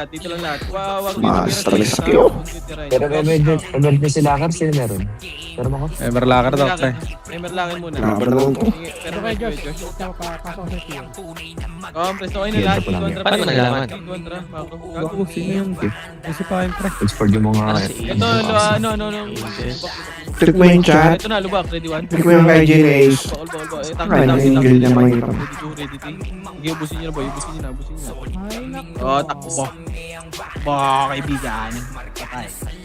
Speaker 1: Dito lang lahat. Wow,
Speaker 2: Ma-stress kayo.
Speaker 9: Pero emergency locker, sino meron? Pero ako?
Speaker 5: Emerlaker daw, pre.
Speaker 1: Emerlakin muna.
Speaker 2: Laban naman po.
Speaker 1: Pero
Speaker 4: Okay,
Speaker 1: medyo,
Speaker 4: Josh. Pasok sa tiyo.
Speaker 1: Press okay na lahat.
Speaker 9: Paano mo nalaman?
Speaker 5: Gago, sino yun? Kasi pa yun, pre.
Speaker 9: Export yung mga...
Speaker 1: Ito, ano.
Speaker 2: Trick mo yung chat.
Speaker 1: Ito na, lubak. Ready 1.
Speaker 2: Trick mo yung kay Jin Ace.
Speaker 1: Ball.
Speaker 2: Ay, nangingil niya mahirap.
Speaker 1: Ready 2. Sige, ubusin nyo na boy. Ubusin nyo na.
Speaker 4: Ay, naku.
Speaker 1: Takbo. Kaibigan.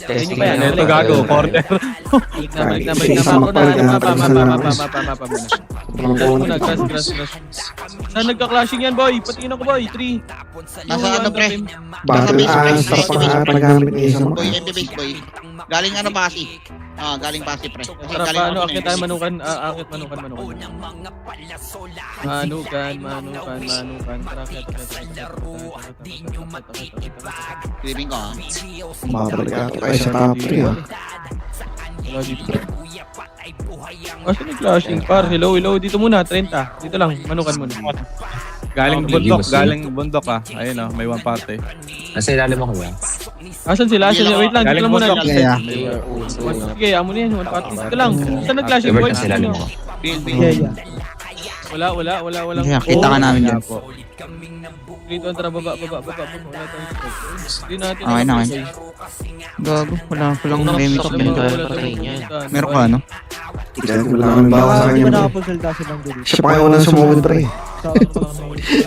Speaker 9: Test
Speaker 1: Yun pa yan.
Speaker 5: Ito gago, corner.
Speaker 1: Balik na. Mapa muna. Grass. Saan nagka-clashing yan boy? Patingin ako boy. 3.
Speaker 8: Nasa ano pre?
Speaker 2: Battle answer pa nga paggamit ni Ace.
Speaker 8: Boy, MP base boy. Galing ano pasi? Galing pasi pre. Kasi
Speaker 1: Sarap
Speaker 8: galing
Speaker 1: pa,
Speaker 8: ako
Speaker 1: akit tayo manukan. Akit manukan. Manukan. Tara,
Speaker 8: Creeping ko
Speaker 2: Mabalik ata kayo sa top 3 ah.
Speaker 1: Wala dito. Saan yung clashing par? Hello. Dito muna, 30. Dito lang, manukan muna.
Speaker 5: Galing bundok ah. Ayun oh, may one party.
Speaker 9: Nasa ilalim ako ba?
Speaker 1: Asan sila? Wait lang, dito
Speaker 5: Galing
Speaker 1: lang muna.
Speaker 5: bundok.
Speaker 1: Sige, amo na yan, one party. Dito lang. Saan nag-clashing boy?
Speaker 9: Nasa ilalim ako.
Speaker 1: Wala.
Speaker 7: Kaya kita ka namin dyan.
Speaker 1: Dito, tara, baba. Wala tayong spot. Hindi natin.
Speaker 7: Okay na, okay. Gago, walang remix. Meron ka ano?
Speaker 2: Diyan ko lang ang bawa sa
Speaker 10: Hindi
Speaker 2: kanya.
Speaker 10: ba nakapunsalda silang dito?
Speaker 2: Siya pa kayo unang sumugod pre.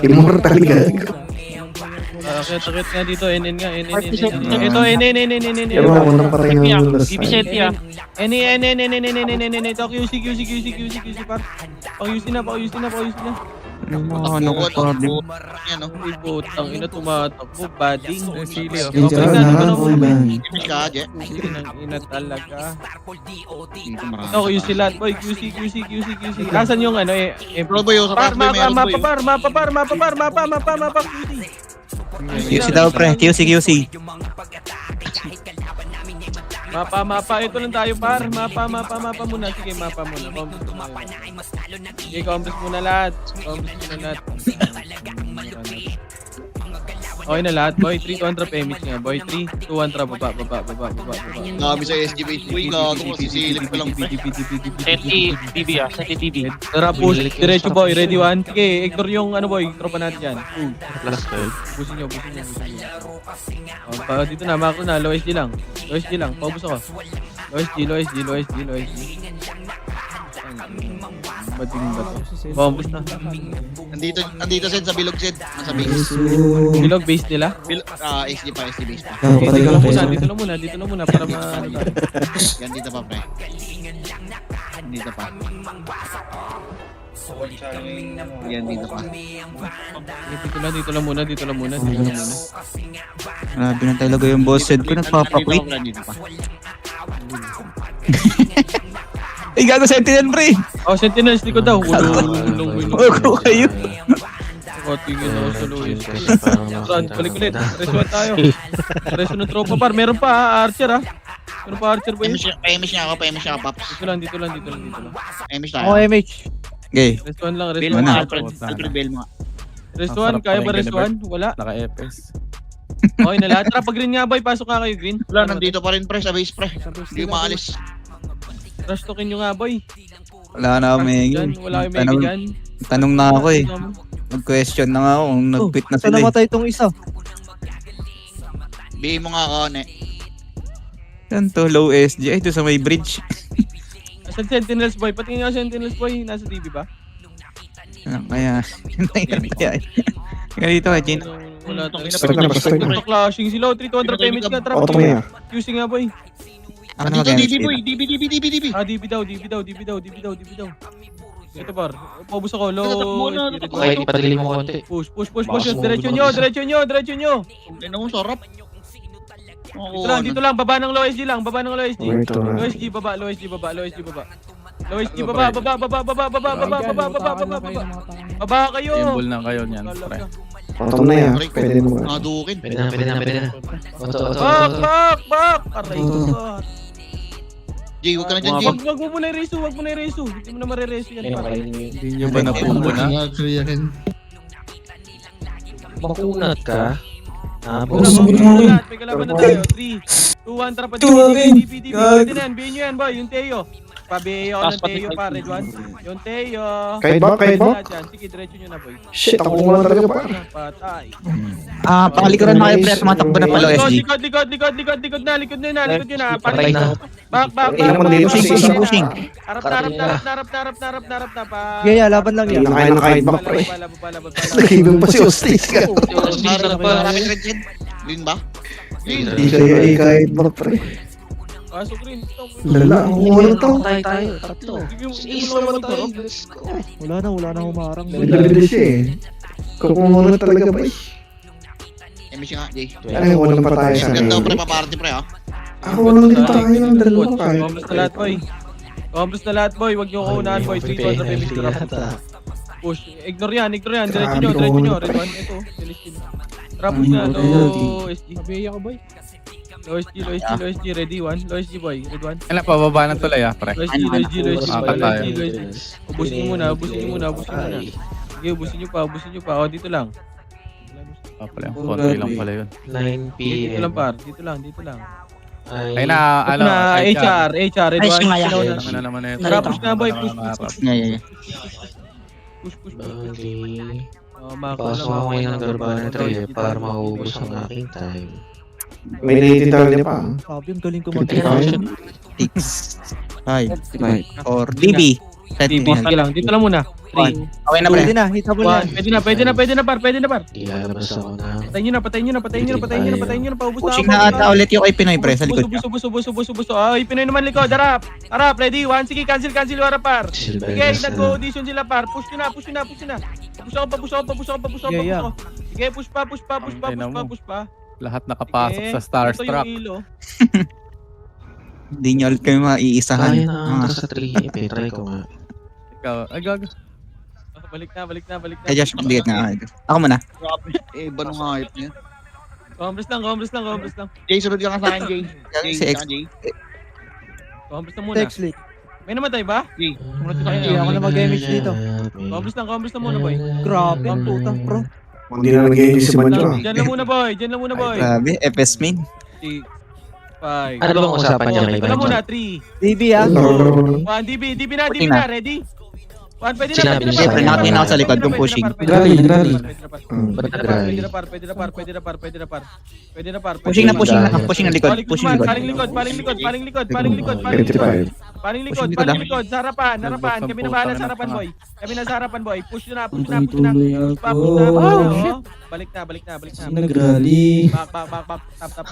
Speaker 2: Immortal gago.
Speaker 1: Akit nga dito, NN nga. Ito, NN.
Speaker 2: Pero ako unang patay ng last
Speaker 13: BB
Speaker 2: time.
Speaker 13: set yan.
Speaker 1: NN. Ito, QC par. Pang-UC na.
Speaker 7: Ano ko pa din.
Speaker 8: Yan oh.
Speaker 1: Ay, putang ina, tumatakbo, bading.
Speaker 5: Sili oh.
Speaker 2: Yung
Speaker 1: Okay,
Speaker 2: dyan,
Speaker 1: na,
Speaker 2: man.
Speaker 8: Finish ka, Je.
Speaker 1: Ang ina talaga.
Speaker 8: Dito marami.
Speaker 1: Ito, QC lahat, boy. QC. Asan yung ano eh?
Speaker 8: Bro boy, sa
Speaker 1: Par,
Speaker 8: taas boy, meron boy.
Speaker 1: mapa, QC.
Speaker 7: QC daw, pre. QC.
Speaker 1: Mapa. Ito lang tayo, par. Mapa muna. Sige, mapa muna. Compress muna lahat. Okay na lahat, boy. 3-2 drop image nga, boy. 3-2-1 drop, baba.
Speaker 8: Dami sa SG base. Uy, gago ko, sisilip ko lang pre.
Speaker 13: Set DB Set DB.
Speaker 1: Tara, push. Diretso, boy. Ready, 1. Sige, ignore yung, boy. Tropa natin dyan.
Speaker 9: Plus 12.
Speaker 1: Busin nyo. Dito na, macro na. Low SG lang. Paubos ako. Low SG. Bading ba to? Paubos na.
Speaker 8: Andito Sed sa bilog Sed. Nasa base.
Speaker 1: Bilog base nila.
Speaker 8: SG base pa.
Speaker 2: Patay ka lang.
Speaker 1: Dito na muna para ma...
Speaker 8: Yan dito pa pre. Dito pa. Yan dito pa.
Speaker 1: Dito lang muna.
Speaker 7: Grabe na talaga yung boss head ko. Nagpapakwit.
Speaker 8: Dito pa.
Speaker 7: Ay, gago sentinel, pre.
Speaker 1: Sentinels, likod daw.
Speaker 7: Gago kayo.
Speaker 1: Tingin ako sa Luis. Balik ulit. Resuan tayo. Resuan ng tropa par. Meron pa Archer Meron pa Archer boy.
Speaker 8: Pa-image niya ako, Paps.
Speaker 1: Dito lang.
Speaker 8: Pa-image tayo.
Speaker 10: Oh, MH.
Speaker 7: Okay.
Speaker 1: Resuan lang.
Speaker 8: Bell
Speaker 7: na.
Speaker 8: Alfred Bell mo.
Speaker 1: Resuan, kaya ba resuan? Wala.
Speaker 5: Naka-FS.
Speaker 1: Okay na lahat. Tara, pag green nga boy, pasok nga kayo green.
Speaker 8: Wala, nandito pa rin pre, sa base pre. Hindi maalis.
Speaker 1: Rush token nyo nga boy.
Speaker 7: Wala na kami.
Speaker 1: Wala kami may dyan.
Speaker 7: Tanong na ako eh. Nag-question na nga ako kung nag-quit na
Speaker 10: Saan
Speaker 7: sila eh.
Speaker 10: namatay itong isa?
Speaker 8: Bigay mo nga Kone.
Speaker 7: Yan to, low SG. Ay, ito sa may bridge.
Speaker 1: Nasa Sentinels boy. Patingin nga Sentinels boy. Nasa TV ba?
Speaker 7: Ano kaya? Kaya dito kay Jane.
Speaker 1: Wala tayo.
Speaker 2: Basta na, basta na.
Speaker 1: Ito clashing sila. 200 damage ka. Trap.
Speaker 2: Auto mo yan.
Speaker 1: QC nga boy.
Speaker 7: Ano
Speaker 8: Dito,
Speaker 7: kaya?
Speaker 8: DB boy. DB.
Speaker 1: Ah, DB daw. Ito par. Paubos ako. Low.
Speaker 9: Okay, ipadali mo konti.
Speaker 1: Push. Diretso nyo.
Speaker 8: Tingnan mo, sarap.
Speaker 1: Dito lang. Baba ng low SG lang.
Speaker 2: Wait lang.
Speaker 1: Low SG baba. Baba. Baba kayo.
Speaker 5: Symbol na kayo niyan, pre.
Speaker 2: Auto na yan. Pwede mo.
Speaker 8: Madukin.
Speaker 9: Pwede na. Oto.
Speaker 1: Back. Aray ko.
Speaker 8: Jay, huwag ka na dyan, Jay.
Speaker 1: Wag mo muna i-reso. Hindi mo na mare-reso yan. par.
Speaker 5: Hindi nyo ba napumbo na?
Speaker 9: Makunat ka.
Speaker 1: May kalaban na tayo. 3, 2, 1, tara pa. DB. Pwede na yan. Bihin nyo yan, boy. Yung Teo. Pabihin ako ng Teo, pa. Red one. Yung Teo.
Speaker 2: Kahit ba?
Speaker 1: Sige, diretso nyo na, boy.
Speaker 2: Shit, ako muna talaga pa.
Speaker 1: Patay.
Speaker 7: Pakalikuran na kayo, pre. Tumatakbo na pa low SG.
Speaker 1: Likod na.
Speaker 9: Patay na.
Speaker 1: Back.
Speaker 2: Eh, naman dito sa isa.
Speaker 7: Pushing.
Speaker 1: Harap na pa.
Speaker 10: Gaya, laban lang yan.
Speaker 2: Nakaya na kahit back, pre.
Speaker 1: Bala.
Speaker 2: Nag-ibig pa si Ostis ka.
Speaker 8: Green ba? Green.
Speaker 2: Hindi kaya kahit back, pre.
Speaker 1: Pasok rin.
Speaker 2: Lala, ang muna to.
Speaker 9: Tayo. Tatlo. Let's go.
Speaker 10: Wala na humarang.
Speaker 2: Naglalabida siya eh. Kung muna talaga ba eh.
Speaker 8: MC nga, Jay.
Speaker 2: Ay, walang pa tayo sa
Speaker 8: Ganda
Speaker 2: ngayon.
Speaker 8: pre, paparty pre, ha?
Speaker 2: Ako walang din tayo ng dalawa kahit.
Speaker 1: Complex na lahat, boy. Huwag nyo kaunahan, boy. 3 damage ka na. Push. Ignore yan. Diretso nyo. Red one. Ito. Celestine. Tara, push na. Low SG.
Speaker 4: Mabiya ko boy.
Speaker 1: Low SG. Ready one. Low SG, boy. Red one.
Speaker 5: Kailan pababa ng tulay pre.
Speaker 1: Low SG.
Speaker 5: Apat tayo.
Speaker 1: Ubusin nyo muna. Sige, ubusin nyo pa. O, dito lang.
Speaker 5: Konti lang pala yun.
Speaker 9: 9 p.m.
Speaker 1: Dito lang, par. Dito lang.
Speaker 5: Ay na,
Speaker 1: Ito na, HR. Red
Speaker 3: Ay,
Speaker 1: one.
Speaker 3: sumaya.
Speaker 5: Ano na naman na ito.
Speaker 1: Tara, push na, boy. Push.
Speaker 7: Yeah.
Speaker 1: Push.
Speaker 9: Okay.
Speaker 1: Mako
Speaker 9: Pasok ako ngayon ng Garbana 3 para maubos ang aking time.
Speaker 2: May naitindahan niya pa.
Speaker 10: Sabi, ang galing ko
Speaker 2: Critic
Speaker 10: mag-
Speaker 7: 6, 5, 4, DB.
Speaker 1: Dito lang muna. 3,
Speaker 7: Okay na, pre.
Speaker 10: Pwede na, hitable na.
Speaker 1: 1. Pwede na, par.
Speaker 9: Ilalabas ako na.
Speaker 1: Patayin nyo na. Paubos
Speaker 7: Pushing na ata ulit yung kay Pinoy, pre. Sa likod niya.
Speaker 1: Ubus. Ay, Pinoy naman likod. Harap, ready. 1, sige, cancel. Harap, par. Sige, nag-audition sila, par. Push nyo na. Push ako. Sige, push pa.
Speaker 5: Lahat nakapasok sa Starstruck.
Speaker 7: Hindi nyo ulit kayo maiisahan.
Speaker 9: Kaya na ata sa 3. Try ko nga.
Speaker 5: Ikaw, ay gago.
Speaker 1: Balik na.
Speaker 7: Kaya Josh, magbigit nga. Ako muna.
Speaker 8: Grabe. Iba nung hype niya.
Speaker 1: Complex lang.
Speaker 8: Jay, sunod ka nga sa akin, Jay.
Speaker 7: Si X.
Speaker 8: Jay.
Speaker 1: Complex na muna.
Speaker 10: Text leak.
Speaker 1: May namatay ba?
Speaker 8: Jay.
Speaker 10: Hindi ako na mag-image dito.
Speaker 1: Complex lang muna, boy.
Speaker 10: Grabe, ang puta, bro.
Speaker 2: Hindi na nag-i-edit si Banjo.
Speaker 1: Diyan lang muna, boy.
Speaker 7: Grabe, FS main.
Speaker 1: 6, 5.
Speaker 9: Ano bang usapan niya kay
Speaker 1: Ito lang
Speaker 9: Banjo?
Speaker 1: muna, 3.
Speaker 10: DB ah.
Speaker 1: 1, DB na, ready? 1, pwede na.
Speaker 9: Sinabi niya
Speaker 7: Siyempre, nakatingin ako sa likod kung pushing.
Speaker 2: Rally.
Speaker 1: Pwede na, par.
Speaker 7: Pushing na likod.
Speaker 1: Paling likod.
Speaker 2: 85.
Speaker 1: Paling likod. Sa harapan. Kami na bahala sa harapan, boy. Push na. Push pa. Balik na.
Speaker 10: Nag-rally.
Speaker 1: Back. Tap.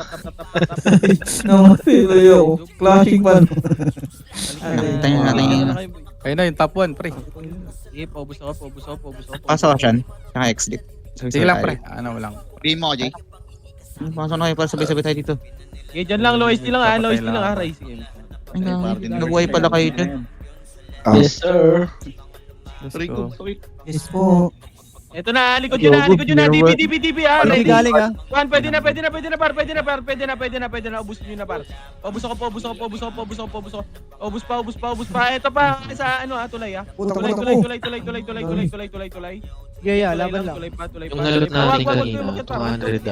Speaker 10: Namatay tayo. Clashing pan.
Speaker 7: Tayo.
Speaker 5: Kaya na yung top 1, pre.
Speaker 1: Sige, paubos ako.
Speaker 7: Pasok siya. Saka exit.
Speaker 5: Sige lang, pre. Ano lang.
Speaker 8: Game mo, Jay.
Speaker 7: Pasok na kayo para sabay-sabay tayo dito.
Speaker 1: Sige, dyan lang. Low ST lang, ha. Low ST lang, ha. Ray. Sige.
Speaker 7: Nag-way pala kayo dyan.
Speaker 9: Yes, sir.
Speaker 5: Let's go.
Speaker 10: Yes po.
Speaker 1: Ito na, likod yun na. DB, ha.
Speaker 10: Ano galing ah?
Speaker 1: 1, pwede na, par. Pwede na. Ubusin nyo na, par. Paubos ako. Ubus pa. Ito pa, sa ano, ha, tulay, ha. Tulay.
Speaker 10: Gaya, laban lang.
Speaker 1: Tulay pa.
Speaker 9: Yung nalot natin kanina, $200.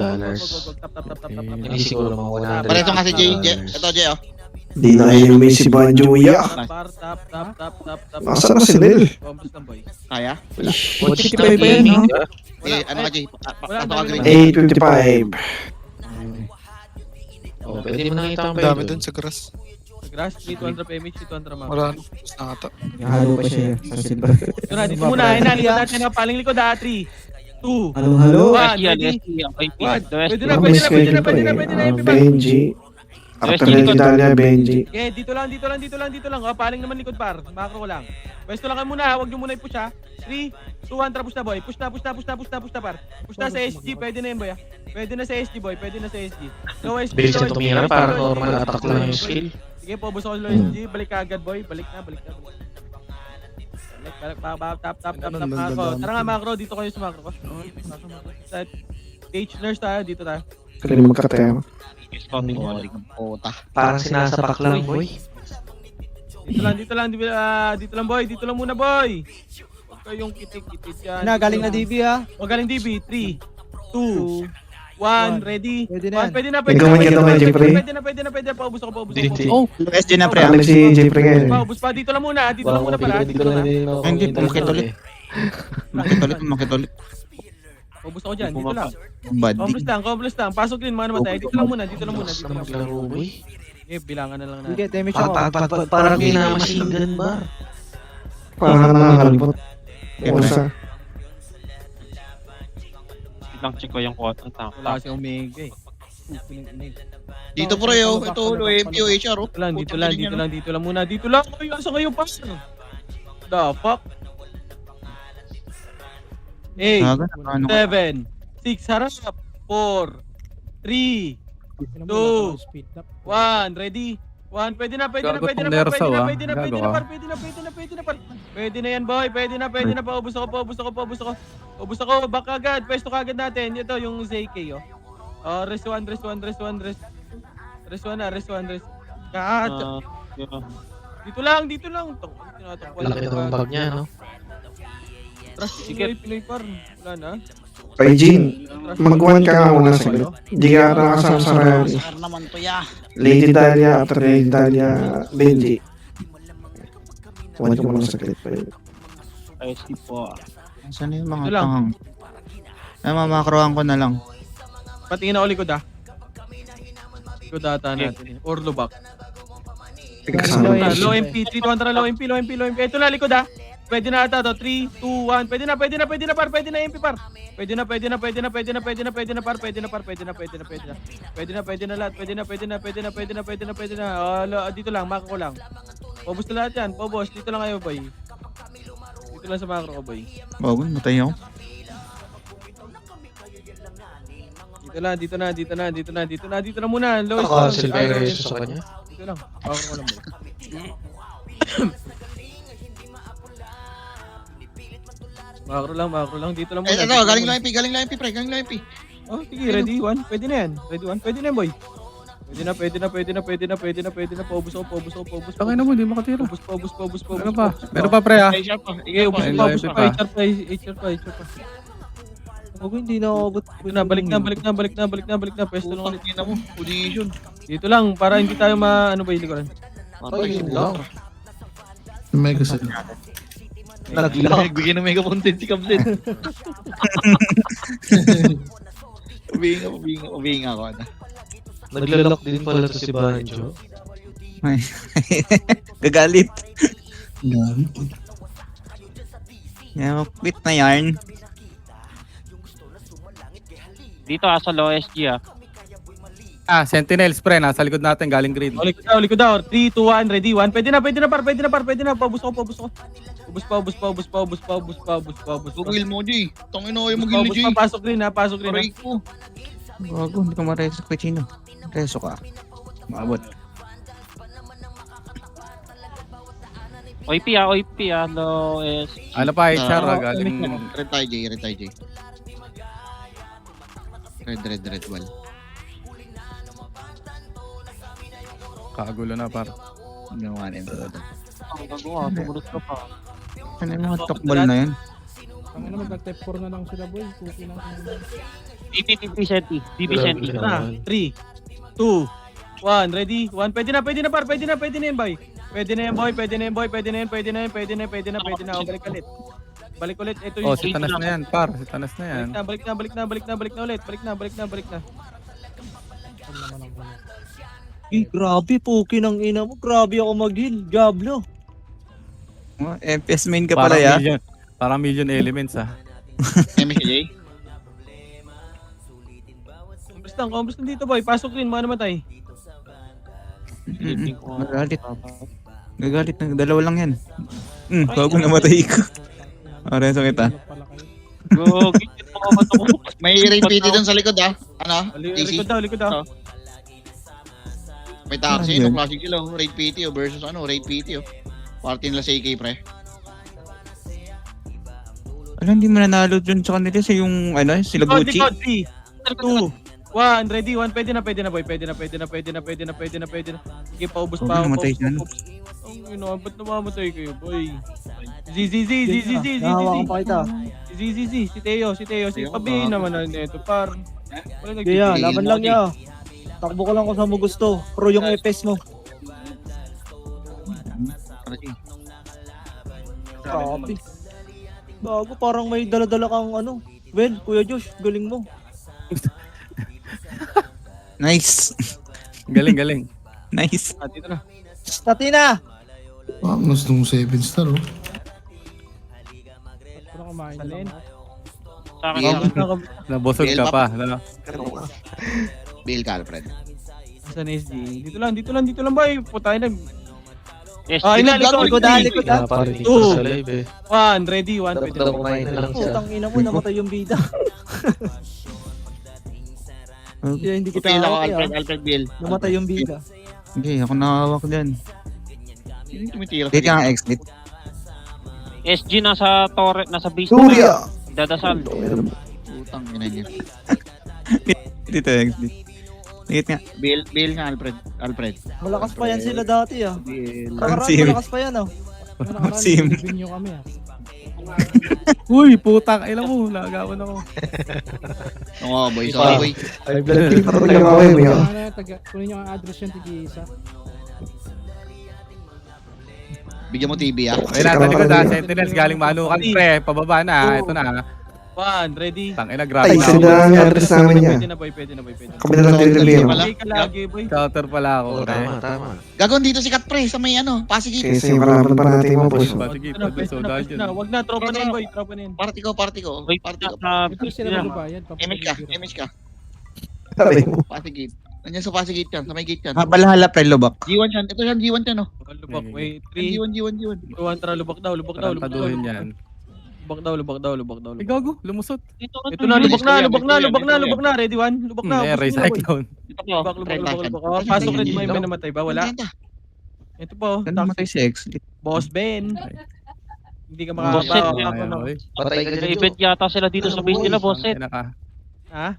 Speaker 9: Hindi siguro mga $100.
Speaker 8: Pareto nga si Jay. Ito, Jay, oh.
Speaker 2: Di na kayo may si Banjoya.
Speaker 1: Par, tap.
Speaker 2: Nasaan na si Nel?
Speaker 1: Combos lang, boy.
Speaker 8: Kaya?
Speaker 2: 155 pa yan, no?
Speaker 8: Eh, ano ka, Jay?
Speaker 1: Wala,
Speaker 8: Pato ka,
Speaker 1: dami
Speaker 8: Green.
Speaker 2: 855.
Speaker 9: Oh, pwede mo nakita ang
Speaker 12: Dami
Speaker 9: pwede.
Speaker 12: dun sa grass.
Speaker 1: Sa grass, 300 PMH, 300 map.
Speaker 12: Marami. Tapos nakata.
Speaker 2: Halo pa siya sa silver.
Speaker 1: Ito na, dito muna. Ayun na, likod natin. Paling likod, 3, 2,
Speaker 2: Halo.
Speaker 1: 1, ready? Pwede na, pwede na, MP par.
Speaker 2: Benji. After Red Italia, Benji.
Speaker 1: Okay, dito lang. O, paling naman likod par. Macro ko lang. Pwesto lang kayo muna. Huwag nyo muna i-push ha. 3, 2, 1, tapos na boy. Push na par. Push na sa SG. Pwede na yun boy ha. Pwede na sa SG boy. Pwede na sa SG. Low SG,
Speaker 9: Bilis
Speaker 1: low
Speaker 9: na
Speaker 1: SG,
Speaker 9: tumira,
Speaker 1: low SG,
Speaker 9: parang
Speaker 1: low SG,
Speaker 9: normal
Speaker 1: low SG,
Speaker 9: attack
Speaker 1: low
Speaker 9: lang yung
Speaker 1: SG.
Speaker 9: skill.
Speaker 1: Sige po, buso ko low SG. Balik ka agad boy. Balik na. Balik. Tap. Macro. Tara nga macro. Dito kayo sa macro. Stage nurse tayo. Dito tayo.
Speaker 2: Kaya magkatema.
Speaker 8: Puta.
Speaker 9: Parang sinasapak lang, boy.
Speaker 1: Dito lang boy. Dito lang muna boy. Huwag kayong kitik-kitik yan.
Speaker 10: Na, galing na DB ha.
Speaker 1: O galing DB. 3, 2, 1, ready?
Speaker 10: Pwede na yan.
Speaker 1: Pwede na.
Speaker 2: Jeffrey.
Speaker 1: Pwede na. Paubos ako.
Speaker 7: Oh, SG na pre.
Speaker 2: Ano si Jeffrey ngayon?
Speaker 1: Paubos pa. Dito lang muna pala.
Speaker 9: Dito lang din ako.
Speaker 7: Hindi, pumakit ulit. Makit ulit.
Speaker 1: Paubos ako dyan. Dito lang.
Speaker 7: Bad.
Speaker 1: Complos lang. Pasok din mga namatay. Dito lang muna.
Speaker 9: Basta maglaro, boy.
Speaker 1: Okay, bilangan na lang natin.
Speaker 10: Sige, damage ako.
Speaker 9: Parang kinamachine gun bar.
Speaker 2: Parang nakakalibot. Usa.
Speaker 13: Lang check ko yung quote ng tank.
Speaker 1: Wala kasi Omega eh.
Speaker 8: Dito pre, oh. Ito, lo, MPO, HR, oh.
Speaker 1: Dito lang muna. Dito lang. Ay, asa kayo pa? The fuck? 8, 7, 6, harap. 4, 3, 2, 1, ready? 1, pwede na. Pwede na yan boy. Pwede na. Paubos ako. Back agad. Pwesto ka agad natin. Ito yung ZK oh. Rest 1. God. Dito lang.
Speaker 9: Laki ng bag niya, no?
Speaker 1: Pinoy par. Wala na.
Speaker 2: Kay Jean, mag-1 ka nga muna sa group. Hindi ka nakasama sa rally. Lady Dahlia, after Lady Dahlia, Benji. 1 ka muna sa group.
Speaker 13: ISP po.
Speaker 7: Saan yung mga
Speaker 1: Ito lang.
Speaker 7: tangang? Ay, mamakroan ko na lang.
Speaker 1: Patingin ako likod ah. Likod ata natin. Or lubak. Low MP, 3 low MP. Ito na likod ah. Pwede na ata to. 3, 2, 1. Pwede na par. Pwede na MP par. Pwede na par. Pwede na. Dito lang, mako ko lang. Pobos na lahat yan. Pobos, dito lang kayo boy. Dito lang sa macro ko boy.
Speaker 7: Bago, matay ako.
Speaker 1: Dito na muna. Low
Speaker 9: Naka-cancel pa yung reso sa kanya.
Speaker 1: Dito lang. Macro ko lang boy. Macro lang. Dito lang muna.
Speaker 8: Eh, ito, galing lang MP, pre.
Speaker 1: Oh, sige, ready 1. Pwede na yan. Pwede na yan, boy. Pwede na. Paubos ako.
Speaker 5: Tangin na mo, hindi makatira.
Speaker 1: Paubos.
Speaker 5: Meron pa pre ah.
Speaker 1: Sige, ubos pa. HR pa.
Speaker 10: Huwag hindi na ako.
Speaker 1: Balik na. Pwesto lang ulit.
Speaker 8: Position.
Speaker 1: Dito lang, para hindi tayo ano ba yung likuran.
Speaker 12: May gusto.
Speaker 8: Nagbigay ng mega content si Kablet. Ubing ako.
Speaker 9: Naglalak din pala to si Banjo.
Speaker 7: Gagalit. Quit na yarn.
Speaker 13: Dito sa low SG ah.
Speaker 5: Sentinels pre, nasa likod natin, galing green.
Speaker 1: Likod daw. 3, 2, 1, ready 1. Pwede na. Paubos ko. Paubos.
Speaker 8: Bugil mo, G. Tangin na kayo mag-gil, G.
Speaker 1: Pasok rin.
Speaker 8: Aray ko.
Speaker 7: Bago, hindi ko ma-reso kay Chino. Reso ka. Maabot.
Speaker 13: OIP ah, low SG.
Speaker 5: Ano pa, HR galing.
Speaker 8: Red tayo, J. Red wall.
Speaker 5: Kagulo na par.
Speaker 8: Ginawa na yun.
Speaker 13: Tumunod ka pa.
Speaker 7: Ano yung mga tokball na yun?
Speaker 4: Ang ano, mag-type 4 na lang sila boy. Cookie lang.
Speaker 13: DB Senti.
Speaker 1: Na, 3, 2, 1, ready? 1, pwede na par, pwede na yan boy. Pwede na yan boy, pwede na yan boy, pwede na yan, pwede na yan, pwede na, pwede na, pwede na. O, balik ulit. Balik ulit, ito yung...
Speaker 5: Oh, si Tanas na yan, par. Si Tanas na yan.
Speaker 1: Balik na ulit. Balik na.
Speaker 10: Grabe, Poki ng ina mo. Grabe ako mag-heal. Diablo.
Speaker 7: FPS main ka pala ya.
Speaker 5: Parang million elements
Speaker 8: MJ.
Speaker 1: Kumbus lang dito boy, pasok rin, mga namatay.
Speaker 7: Nagalit na, dalawa lang yan. Bago namatay ko. Areso kita.
Speaker 8: May raid PT dun sa likod Ano? DC?
Speaker 1: Likod daw.
Speaker 8: May taxi, no? Classic sila. Raid PT versus raid PT. Party nila sa AK, pre.
Speaker 7: Alam, hindi mo nanalo dun sa kanila sa yung, sila Gucci.
Speaker 1: 2, 1, ready? 1, pwede na boy. Pwede na. Sige, paubos pa.
Speaker 7: Namatay dyan.
Speaker 1: Ba't namamatay kayo, boy? Z.
Speaker 10: Nahawakan pa kita.
Speaker 1: Si Teo. Pabihin naman na nito, par.
Speaker 10: Kaya, laban lang niya. Takbo ko lang kung saan mo gusto. Pro yung FPS mo. Copy. Bago, parang may dala-dala kang Well, Kuya Josh, galing mo.
Speaker 7: Nice.
Speaker 5: Galing.
Speaker 7: Nice.
Speaker 1: Dito na.
Speaker 10: Statina!
Speaker 6: Gusto mong 7 star, oh.
Speaker 4: Parang kumain na lang.
Speaker 13: Sa akin.
Speaker 5: Nabusog ka pa.
Speaker 8: Bill ka, Alfred.
Speaker 1: Saan SG? Dito lang boy. Putay na.
Speaker 10: Likod.
Speaker 9: Pare,
Speaker 1: 2,
Speaker 9: sa live
Speaker 1: 1, ready? 1,
Speaker 9: Dapat
Speaker 1: pwede
Speaker 9: daw
Speaker 1: na.
Speaker 9: kumain na lang siya.
Speaker 10: Putang ina mo, namatay yung bida. Kaya hindi kita
Speaker 8: Bill ako,
Speaker 10: hawak
Speaker 8: Alfred Bill.
Speaker 10: Namatay yung bida.
Speaker 7: Okay, ako nakahawak dyan.
Speaker 8: Hindi tumitira.
Speaker 7: Dito ka exit.
Speaker 13: SG nasa torre, nasa base.
Speaker 2: Surya!
Speaker 13: Dadasal.
Speaker 8: Putang ina niya.
Speaker 7: Dito exit. Dito nga.
Speaker 8: Bill nga, Alfred.
Speaker 10: Malakas pa yan sila dati Kakaraan
Speaker 7: Sim.
Speaker 10: malakas pa yan
Speaker 7: Sim.
Speaker 4: Binyo kami
Speaker 5: Uy, putang. Ilan mo, nagawan ako.
Speaker 8: Oo, boy. Sorry, boy.
Speaker 2: Ay, blood kill pa talaga ako eh.
Speaker 4: Kunin nyo ang address yan, tig-isa.
Speaker 8: Bigyan mo TV,
Speaker 5: Ay, nasa likod Sentinels. Galing manukan, pre. Pababa na. Ito na.
Speaker 1: 1, ready?
Speaker 5: Tangina, grabe
Speaker 2: Ay,
Speaker 5: na.
Speaker 2: sila ang address namin niya.
Speaker 1: Pwede na boy.
Speaker 2: Kami na lang dinilibiro.
Speaker 1: Okay ka lagi, boy.
Speaker 5: Counter pala ako, pre.
Speaker 9: Tama.
Speaker 8: Gagawin dito si Kat, pre, sa may Pasig.
Speaker 2: Kasi yung kalaban pa natin mo, boss.
Speaker 5: Sige, pwede dyan.
Speaker 1: Wag na, tropa na yun, boy. Tropa na yun.
Speaker 8: Party ko.
Speaker 13: Wait,
Speaker 4: Ito sila magbabayad.
Speaker 8: Image ka.
Speaker 2: Sabi mo.
Speaker 8: Pasig Gate. Nandiyan sa Pasig Gate yan, sa may gate yan.
Speaker 7: Balahala, pre, lubak.
Speaker 8: G1 yan. Ito yan, G1 yan,
Speaker 1: Lubak, wait. 3,
Speaker 8: G1.
Speaker 1: 2, 1, tara, lubak daw.
Speaker 5: Taduhin yan.
Speaker 1: Lubak daw.
Speaker 5: Ay, gago. Lumusot.
Speaker 1: Ito na, lubak na. Ready, 1? Lubak na.
Speaker 5: Raise cyclone.
Speaker 1: Lubak. Pasok rin, may namatay ba? Wala. Ito po,
Speaker 7: Namatay si exit.
Speaker 1: Boss Ben. Hindi ka
Speaker 13: Bosset,
Speaker 1: makakatawa.
Speaker 9: Patay ka
Speaker 13: May
Speaker 9: dyan,
Speaker 13: event yata sila dito sa base nila, Bosset.
Speaker 1: Ha?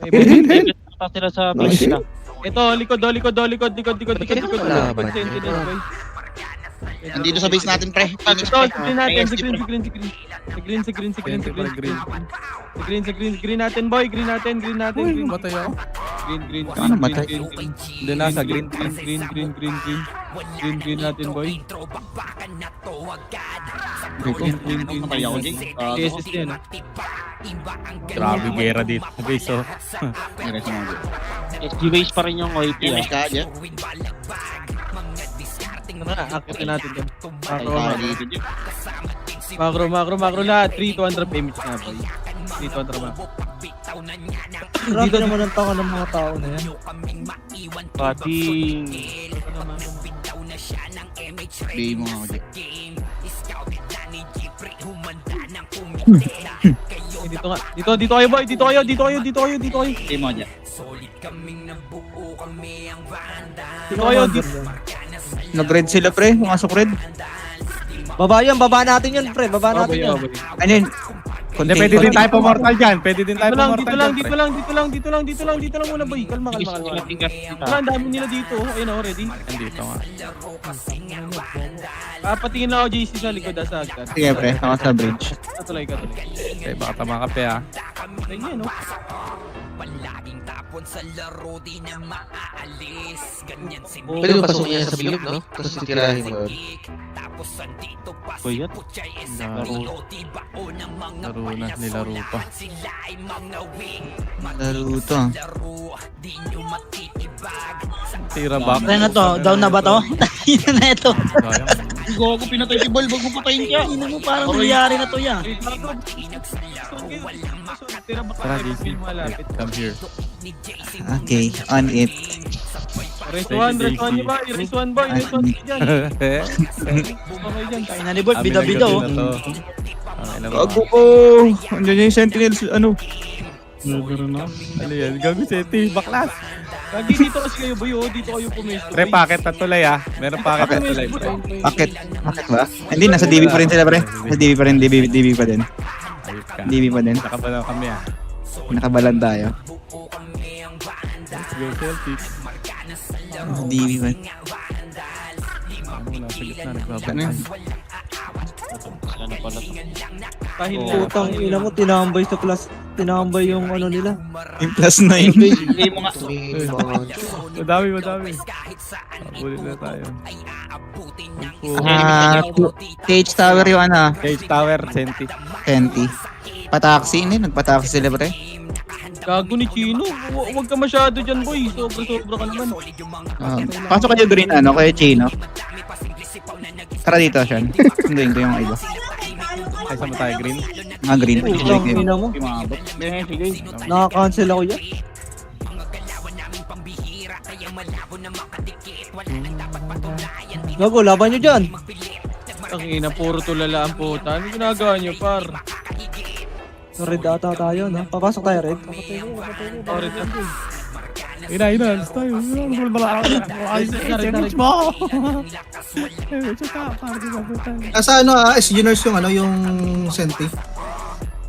Speaker 13: May event yata sila sa base nila.
Speaker 1: Ito, likod.
Speaker 9: Kalaban niya.
Speaker 1: Sentinels, boy.
Speaker 8: Nandito sa base natin, pre.
Speaker 1: Ito, green natin, si green natin, boy, green natin.
Speaker 5: Uy, matay ako.
Speaker 1: Green.
Speaker 7: Ano matay?
Speaker 5: Hindi nasa green.
Speaker 1: Green natin, boy.
Speaker 8: Namatay ako, Jing.
Speaker 1: KSS yan,
Speaker 5: Grabe, gera dito. Okay, so.
Speaker 13: SG base pa rin yung OIP.
Speaker 8: Image ka, Jeff.
Speaker 1: Akitin natin dyan.
Speaker 8: Dito, Jeff.
Speaker 1: Macro lahat. 3 to 100 image na, boy. 3 to 100 macro.
Speaker 10: Grabe naman ang tao ng mga tao na yan.
Speaker 13: Pati...
Speaker 8: Bigay mo nga ako, Jeff.
Speaker 1: Dito nga. Dito kayo, boy. Dito kayo.
Speaker 8: Bigay mo, Jeff.
Speaker 1: Dito kayo.
Speaker 7: Nag-red sila, pre. Pumasok red.
Speaker 10: Baba natin yun, pre. Baba natin yun.
Speaker 7: Ano yun?
Speaker 5: Hindi, pwede din tayo pa-mortal dyan. Pwede din tayo
Speaker 1: Dito lang,
Speaker 5: pa-mortal
Speaker 1: dito lang muna, boy. Kalma. Ang dami nila dito. Ayun, ready?
Speaker 5: Nandito nga.
Speaker 1: Patingin lang ako, JC, sa likod, sa agad.
Speaker 7: Sige, pre. Ako sa bridge.
Speaker 1: Katuloy.
Speaker 5: Okay, baka tama ka, pe, ha.
Speaker 1: Ayun,
Speaker 9: Pwede mo pasukin niya sa bilog, no? Tapos titirahin mo yun.
Speaker 5: Kuyat. Laro na, nilaro pa.
Speaker 7: Laro to.
Speaker 5: Tira back.
Speaker 3: Ano na to? Down na ba to? Ina na ito.
Speaker 8: Gago, pinatay si Bal, wag mo patayin siya.
Speaker 3: Ina mo parang nangyari na to ya.
Speaker 5: Tara, JC. Come here.
Speaker 7: Okay, on it.
Speaker 1: Race 1 niyo ba? Race 1 boy, race 1 dyan. Okay dyan.
Speaker 3: Kaya na ni Bert, bida-bida oh.
Speaker 7: Gago ko! Andiyan yung sentinels, ano?
Speaker 5: Ano yan? Gago seti, baklas.
Speaker 1: Lagi dito kasi kayo boy, oh. Dito kayo pumesto.
Speaker 5: Pre, packet na tulay ah. Meron packet na tulay, pre.
Speaker 7: Bakit? Bakit ba? Hindi, nasa DB pa rin sila, pre. Sa DB pa rin, DB pa din.
Speaker 5: Ayop ka.
Speaker 7: DB pa din.
Speaker 5: Nakabalaw kami ah.
Speaker 7: Nakabalan tayo.
Speaker 5: Let's go Celtics.
Speaker 7: DB pa.
Speaker 5: Ano, nasa gitna, nagbabantay.
Speaker 7: Ano yun?
Speaker 13: Ano pala to?
Speaker 1: Tahil na.
Speaker 10: Putang ina mo, tinambay sa class. Tinambay yung ano nila.
Speaker 7: Yung +9.
Speaker 8: Hindi mo nga.
Speaker 5: Madami. Ulit na tayo.
Speaker 7: Cage Tower yung ano.
Speaker 5: Cage Tower, Senti.
Speaker 7: Senti. Pataksi, hindi. Nagpataksi sila, pre.
Speaker 1: Gago ni Chino. Huwag ka masyado dyan boy. Sobra ka naman.
Speaker 7: Pasok kayo green, ano, kaya Chino. Tara dito, Sean. Sunduin ko yung iba.
Speaker 5: Ay, saan mo tayo, Green?
Speaker 7: Mga green.
Speaker 10: Putang ina mo. Naka-cancel ako yan. Gago, laban nyo dyan.
Speaker 1: Ang ina, puro tulala ang puta. Ano ginagawa nyo, par?
Speaker 10: Red ata tayo, no? Papasok tayo, Red.
Speaker 1: Sorry,
Speaker 5: Ina, alis tayo. Challenge mo!
Speaker 6: Nasa ano, SG Nurse yung ano, yung Senti.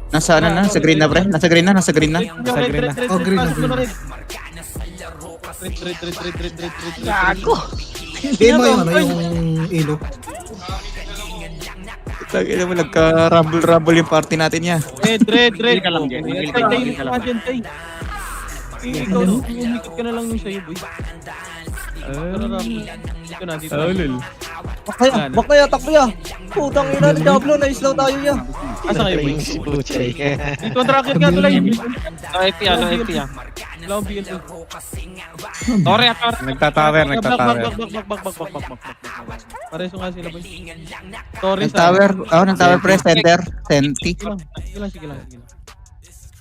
Speaker 7: Nasa ano na? Sa green na, pre? Nasa green na?
Speaker 1: Red.
Speaker 6: Oh, green na,
Speaker 1: Pasok mo
Speaker 6: green.
Speaker 1: Red.
Speaker 3: Gago.
Speaker 6: Game mo yung ano, yung ilo.
Speaker 7: Lagi naman nagka-rumble yung party natin niya.
Speaker 1: Red.
Speaker 13: Hindi ka lang dyan. Hindi ka lang dyan.
Speaker 1: Ikaw, umikot ka na lang yung sa'yo, boy. Dito na.
Speaker 5: Lol.
Speaker 10: Bakaya, takya. Putang ina, Diablo, na-slow tayo yan.
Speaker 1: Asa kayo, boy?
Speaker 9: Si Puchay.
Speaker 1: Dito ang tracker nga tulay.
Speaker 13: No AP ah.
Speaker 1: Wala akong BL.
Speaker 13: Sorry.
Speaker 5: Nagtatower.
Speaker 1: Bak. Pareso nga sila, boy. Sorry,
Speaker 7: Nag-tower. Nag-tower, pre. Center. Senti.
Speaker 1: Sige lang.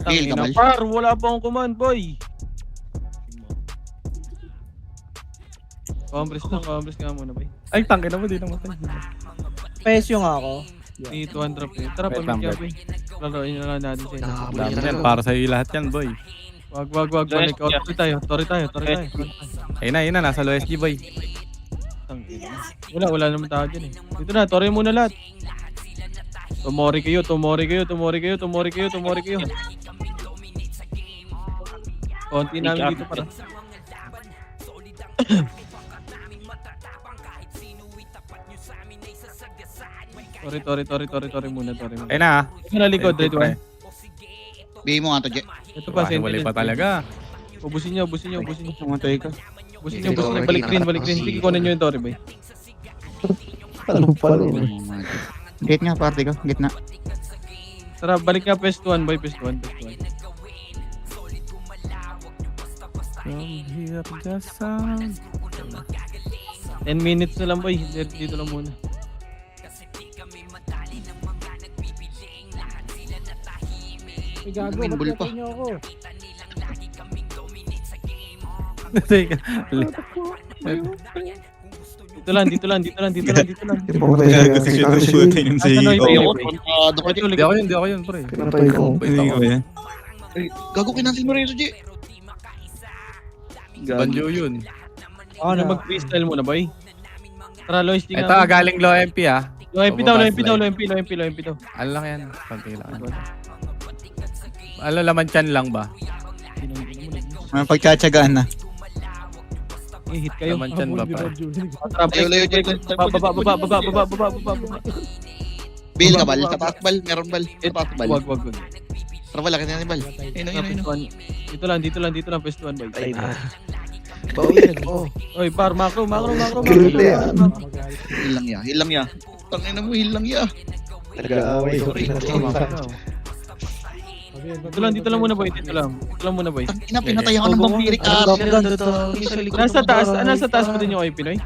Speaker 8: Bill,
Speaker 1: Tangina,
Speaker 8: Kamal.
Speaker 1: par, wala pa akong command, boy. Compress nga muna, boy.
Speaker 5: Ay, tangke na mo, di namatay.
Speaker 10: Pesyo nga ako.
Speaker 1: Ni 200 eh. Tara,
Speaker 5: Wait
Speaker 1: pamit
Speaker 5: lang,
Speaker 1: ka, boy. Laruin na lang natin sa'yo.
Speaker 5: Dami yan, para sa'yo lahat yan, boy.
Speaker 1: Wag. Balik. Tori tayo.
Speaker 5: Ayun na, nasa low SG, boy.
Speaker 1: Wala naman tao dyan eh. Dito na, Tori muna lahat. Tumori kayo. Konti namin dito para. Tori muna.
Speaker 5: Ayun na.
Speaker 1: Ito na likod, red one.
Speaker 8: Bigay mo nga to, Je.
Speaker 1: Ito pa,
Speaker 5: Wala pa talaga.
Speaker 1: Ubusin niyo.
Speaker 7: Pumatay ka.
Speaker 1: Ubusin niyo. Balik green. Sige, kunin niyo yung Tori, boy.
Speaker 2: Ano pala yun?
Speaker 7: Gate nga, party ko. Gitna.
Speaker 1: Tara, balik nga pest 1, boy. Pest 1.
Speaker 5: From here, just sound.
Speaker 1: 10 minutes na lang, boy. Dito lang muna.
Speaker 4: Gago, ba't
Speaker 8: Minbul pa.
Speaker 4: patay niyo ako?
Speaker 5: Teka.
Speaker 1: Dito lang.
Speaker 2: Hindi pa matay siya.
Speaker 1: Asa na yung
Speaker 5: Hindi ako yun, pre.
Speaker 2: Pinatay ko.
Speaker 8: Gago, kinansin mo rin ito, Je.
Speaker 5: Banjo yun.
Speaker 1: Ano mag-freestyle muna, boy? Tara, Lois, di nga.
Speaker 5: Ito, galing low MP ah.
Speaker 1: Low MP daw.
Speaker 5: Ano lang yan? Konti lang. Ano, laman chan lang ba?
Speaker 7: Pagtsatsagaan na.
Speaker 1: Hit kayo.
Speaker 5: Laman chan ba pa?
Speaker 1: Tara,
Speaker 8: Layo, Je.
Speaker 1: baba.
Speaker 8: Bill, Kabal. Tapat bal. Meron bal. Tapat bal.
Speaker 1: Wag.
Speaker 8: Tara bala, kasi Hannibal. Ayun.
Speaker 1: Dito lang, pwestuhan boy.
Speaker 9: Ay na. Bawian mo.
Speaker 1: Oy, par, makro.
Speaker 2: Galit na yan.
Speaker 8: Heal lang ya. Tangina mo, heal lang ya.
Speaker 9: Nag-aaway ko rin.
Speaker 1: Dito lang muna boy, dito lang muna boy.
Speaker 8: Tangina, pinatay ako ng vampiric
Speaker 9: Ano
Speaker 8: arrow.
Speaker 1: Nasa taas pa din yung OIP, Noy?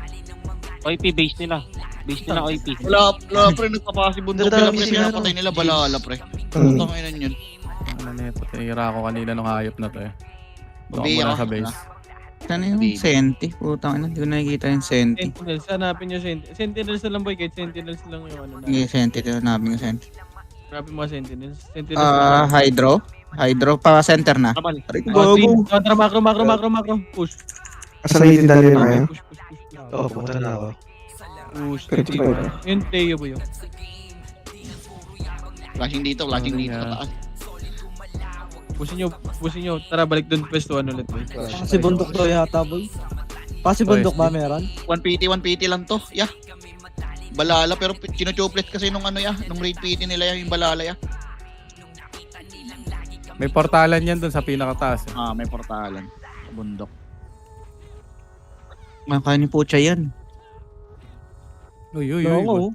Speaker 13: OIP base nila. Base nila OIP.
Speaker 8: Wala pre, nagpapasi bundok nila pre, pinapatay nila balala pre. Tangina yun.
Speaker 5: Ano na ito, tinira ako kanina nung hayop na to eh. Doon
Speaker 8: Babiya
Speaker 5: ako muna
Speaker 8: ka.
Speaker 5: sa base.
Speaker 7: Ano yung Senti? Putang ina, hindi ko nakikita yung Senti.
Speaker 1: Sentinels, hanapin nyo Sentinels na lang boy, kahit Sentinels lang yung ano na.
Speaker 7: Yung Senti, tinanapin yung Senti.
Speaker 1: Hanapin mga Sentinels. Sentinels na lang.
Speaker 7: Hydro pa center na.
Speaker 8: Abal.
Speaker 1: Kontra macro. Push.
Speaker 2: Kasalayin dali na kayo.
Speaker 1: Push.
Speaker 9: Oo, pumunta na ako.
Speaker 1: Push.
Speaker 2: Critical ba?
Speaker 1: Yun, Teo po yun.
Speaker 8: Flashing dito sa taas.
Speaker 1: Pusin nyo. Tara, balik doon pwestuhan ulit boy.
Speaker 10: Kasi bundok daw yata, boy. Kasi bundok ba meron?
Speaker 8: 1PT lang to. Yeah. Balala pero chino-choplet kasi nung ano nung raid PT nila yung balala
Speaker 5: May portalan yan dun sa pinakataas. Eh.
Speaker 8: May portalan. Sa bundok.
Speaker 7: Makakain ni Pucha yan.
Speaker 5: Uy.
Speaker 10: Oo.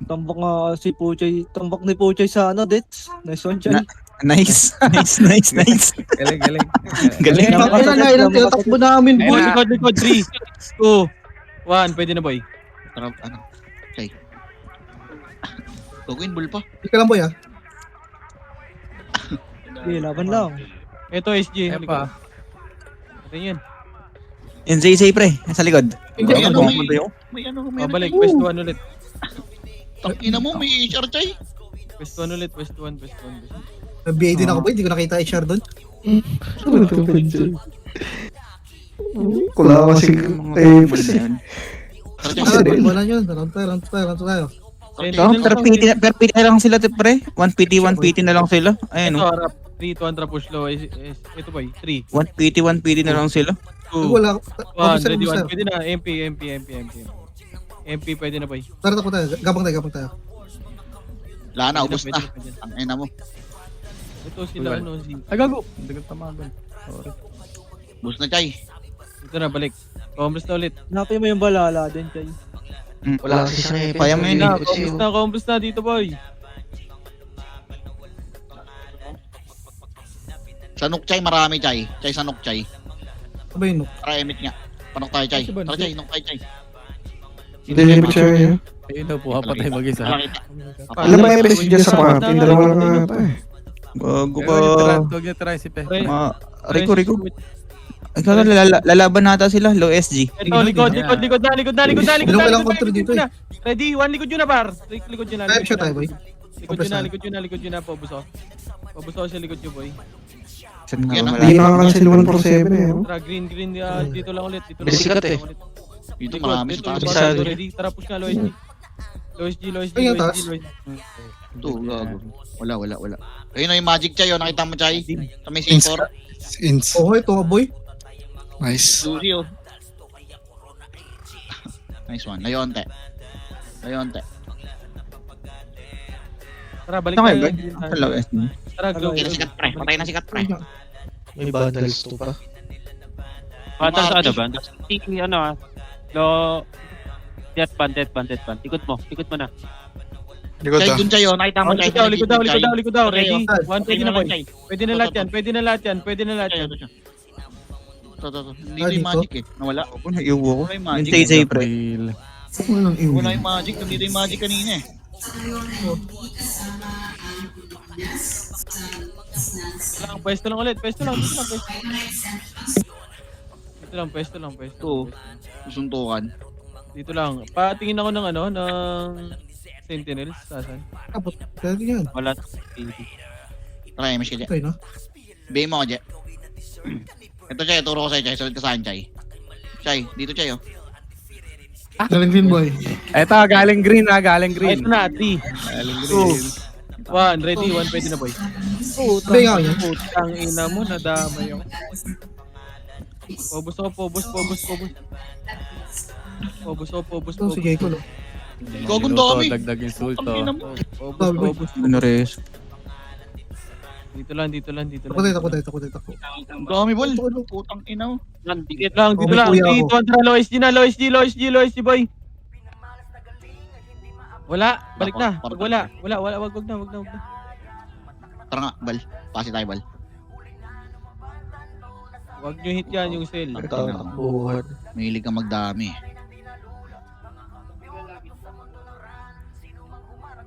Speaker 10: Tambak nga si Puchay. Tambak ni Puchay sa Dets. Nice one, Chay.
Speaker 7: Nice.
Speaker 5: Galing.
Speaker 7: Galing.
Speaker 10: Ilang tinatakbo namin, boy.
Speaker 1: Likod. 3, 2, 1. Pwede na boy.
Speaker 8: Tara, okay. Tuguin, bull pa.
Speaker 6: Hindi ka lang boy
Speaker 10: Sige, laban lang.
Speaker 1: Ito SG.
Speaker 5: Epa.
Speaker 1: Ito yun.
Speaker 7: Yung Zay pre, sa likod.
Speaker 8: May
Speaker 1: Balik, pwestuhan ulit.
Speaker 8: Tangina mo, may HR chay.
Speaker 1: Pwestuhan ulit.
Speaker 6: Nag-BA din ako boy, hindi ko nakita HR doon.
Speaker 2: Kula kasi tapes.
Speaker 6: Wala yun. Round tayo.
Speaker 7: Per PT na lang sila pre. 1PT na lang sila. Ayun.
Speaker 1: Ito harap. 3, 2, Andra push low. Ito boy, 3.
Speaker 7: 1PT na lang sila.
Speaker 1: 2,
Speaker 6: Wala.
Speaker 1: 1, ready 1. Pwede na. MP pwede na boy.
Speaker 6: Tara ko tayo. Gabang tayo.
Speaker 8: Wala na, ubos na. Tangina mo.
Speaker 1: Ito sila
Speaker 5: Agago. Hindi ko tamagan. Sorry.
Speaker 8: Ubos na chay.
Speaker 1: Ito na, balik. Combos na ulit.
Speaker 10: Hanapin mo yung balala din, Chay.
Speaker 9: Wala kasi siya eh.
Speaker 7: Kaya mo yun
Speaker 1: Combos na dito boy.
Speaker 8: Sanok chay, marami chay. Chay sanok chay.
Speaker 6: Ano ba yun?
Speaker 8: Tara, emit nga. Panok tayo chay. Tara chay, nok tayo chay.
Speaker 2: Hindi niya picture niya.
Speaker 5: Ayun daw, puha pa tayo mag-isa.
Speaker 2: Alam mo yung PSG dyan sa party. Dalawa lang ata eh.
Speaker 7: Bago ba?
Speaker 5: Huwag niya try si Pe.
Speaker 7: Rico. Ikaw na, lalaban nata sila, low SG.
Speaker 1: Ito, likod na.
Speaker 6: Ilang control dito eh.
Speaker 1: Ready, 1 likod yun na par. Likod yun na.
Speaker 6: Type siya tayo boy.
Speaker 1: Likod yun na, Pobos ako sa likod yun boy.
Speaker 7: Saan nga
Speaker 8: Yan,
Speaker 7: ba
Speaker 2: Hindi
Speaker 7: malapit?
Speaker 2: nakakasil 147 eh.
Speaker 1: Tara, green, dito lang ulit.
Speaker 9: Bisikat eh.
Speaker 8: Dito marami sa taas.
Speaker 9: Bisado.
Speaker 1: Ready, tara push na, low SG.
Speaker 6: Ayun, taas.
Speaker 8: Ito, gago. Wala. Ayun na yung magic chay, nakita mo chay. Sa may C4.
Speaker 6: Oo, ito boy.
Speaker 8: Susi oh. Nice one. Layonte.
Speaker 1: Tara, balik
Speaker 7: Okay,
Speaker 1: tayo.
Speaker 7: Sa low SG.
Speaker 1: Tara, go.
Speaker 8: Patay na sikat pre.
Speaker 9: May bundles to pa.
Speaker 13: Bundles ano ba? Tiki Death pan. Ikot mo na.
Speaker 8: Chay, dun chay oh. Nakita mo chay.
Speaker 1: Likod daw. Ready? 1, pwede na boy. Pwede na lahat yan.
Speaker 8: Ito. Dito yung magic eh. Nawala.
Speaker 7: Naiuwo ko.
Speaker 8: Wala yung
Speaker 7: Yung
Speaker 8: magic.
Speaker 7: Zay pre.
Speaker 8: Wala yung magic. Dito yung magic kanina eh.
Speaker 1: Pwesto lang ulit. Pwesto lang.
Speaker 8: Ito. Susuntukan.
Speaker 1: Dito lang. Patingin ako ng Sentinels. Saan?
Speaker 6: Tapos, kaya yan.
Speaker 13: Wala.
Speaker 8: Tara, MS ka dyan.
Speaker 6: Okay, no?
Speaker 8: Bay mo ka dyan. Ito Chay, turo ko sa'yo Chay. Sunod ka saan Chay. Chay, dito Chay oh.
Speaker 6: Galing din boy.
Speaker 5: Eto, galing green.
Speaker 1: Ito na, 3,
Speaker 5: Galing
Speaker 1: 2, 1, ready, 1, pwede na boy.
Speaker 6: Bay nga yan.
Speaker 1: Putang ina mo, nadamay ako. Pobos.
Speaker 6: Ito si Jayco no?
Speaker 8: Gagong dami.
Speaker 5: Dagdag insulto.
Speaker 8: Ang ina mo.
Speaker 1: Pobos.
Speaker 7: Ano res?
Speaker 1: Dito lang, dito lang, dito lang.
Speaker 6: Tako tayo.
Speaker 8: Ang dami bol. Putang ina.
Speaker 1: Dikit lang, dito
Speaker 6: may
Speaker 1: lang.
Speaker 6: kuya ako.
Speaker 1: Dito, kontra, low SG, boy. Wala, balik na. Pag wala, wag na.
Speaker 8: Tara nga, bal. Pasi tayo, bal.
Speaker 1: Wag nyo hit yan yung cell.
Speaker 9: Takbuhan.
Speaker 8: Mahilig kang magdami.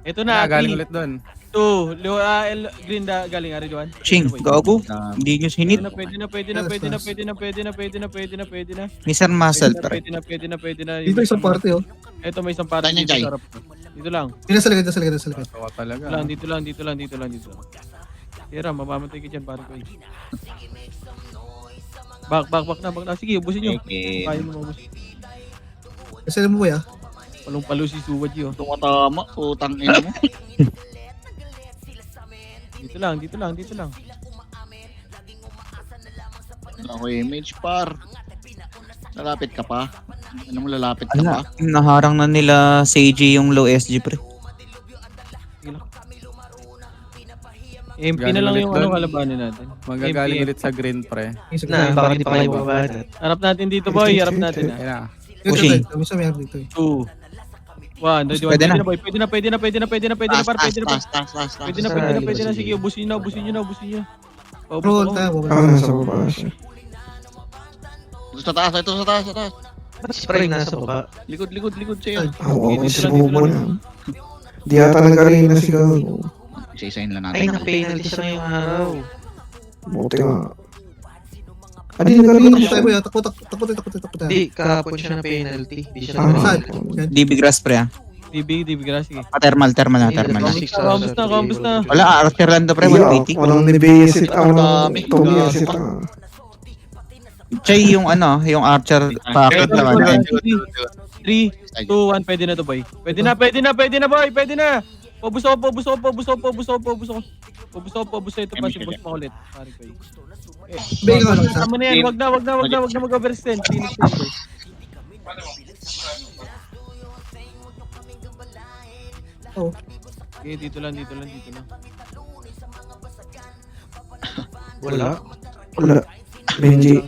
Speaker 1: Ito na,
Speaker 5: Galing ulit doon.
Speaker 1: 2, green da, galing, Ariduan.
Speaker 7: Ching, gago. Hindi nyo sinit.
Speaker 1: Pwede na.
Speaker 7: Mr. Muscle, pre.
Speaker 1: Pwede na.
Speaker 6: Dito isang party oh.
Speaker 1: Ito may isang party
Speaker 8: Saan yan,
Speaker 1: dito
Speaker 8: Jai?
Speaker 1: sa harap. Dito lang.
Speaker 6: Dito sa likod.
Speaker 5: Tawa talaga.
Speaker 1: Dito lang. Tira, mamamatay ka dyan, pare ko. Back na. Sige, ubusin nyo. Kaya mo maubos.
Speaker 6: Kasi mo ba ya?
Speaker 1: Palong-palo si Suwad yun.
Speaker 8: Tumatama. Putang ina mo.
Speaker 1: Dito lang.
Speaker 8: Ako image par. Lalapit ka pa. Ano mo lalapit ka pa?
Speaker 7: Ala, naharang na nila Seiji yung low SG, pre.
Speaker 1: MP na lang yung kalabanin natin.
Speaker 5: Magagaling
Speaker 1: MP.
Speaker 5: ulit sa green, pre.
Speaker 9: Na, bakit di pa kayo bumabanat?
Speaker 1: Harap natin dito, boy. Harap natin.
Speaker 5: Ayan na.
Speaker 7: Pushing.
Speaker 6: Kami sa meron dito eh.
Speaker 1: 2, 1, ready,
Speaker 7: Pwede na.
Speaker 1: boy. Pwede na, par. Pwede na. Sige, ubusin nyo.
Speaker 6: Roll tayo.
Speaker 2: Ako nasa baba siya.
Speaker 8: Ito sa taas.
Speaker 9: Ba't spray nasa baba?
Speaker 8: Likod sa'yo.
Speaker 2: Ako sa bubo na. Di ata nag-arena si Gago.
Speaker 8: Isa-isahin lang
Speaker 9: Ay,
Speaker 8: natin.
Speaker 9: naka-penalty siya ngayong araw.
Speaker 2: Buti nga. Di nag-arena siya.
Speaker 6: Takbo tayo.
Speaker 9: Hindi, kahapon siya na penalty. Di siya
Speaker 6: Saan?
Speaker 9: na
Speaker 7: DB Grass, pre, ah.
Speaker 1: DB grass, sige.
Speaker 7: Thermal na.
Speaker 1: Kambus na.
Speaker 7: Wala, Archer lang to, pre.
Speaker 2: Iya,
Speaker 7: 180.
Speaker 2: walang nibesit ako ng tumiyasit ako.
Speaker 7: Chay, yung Archer packet lang.
Speaker 1: 3, 2, 1, pwede na to, boy. Pwede na, boy. Pwede na. Pabus ako. Ito pa si boss mo ulit. Pare ko.
Speaker 6: Bigyan ka lang isa.
Speaker 1: Tama na yan. Wag na mag-overstand. Finish na yan, boy.
Speaker 6: Oh.
Speaker 1: Okay, dito lang.
Speaker 9: Wala.
Speaker 2: Benji.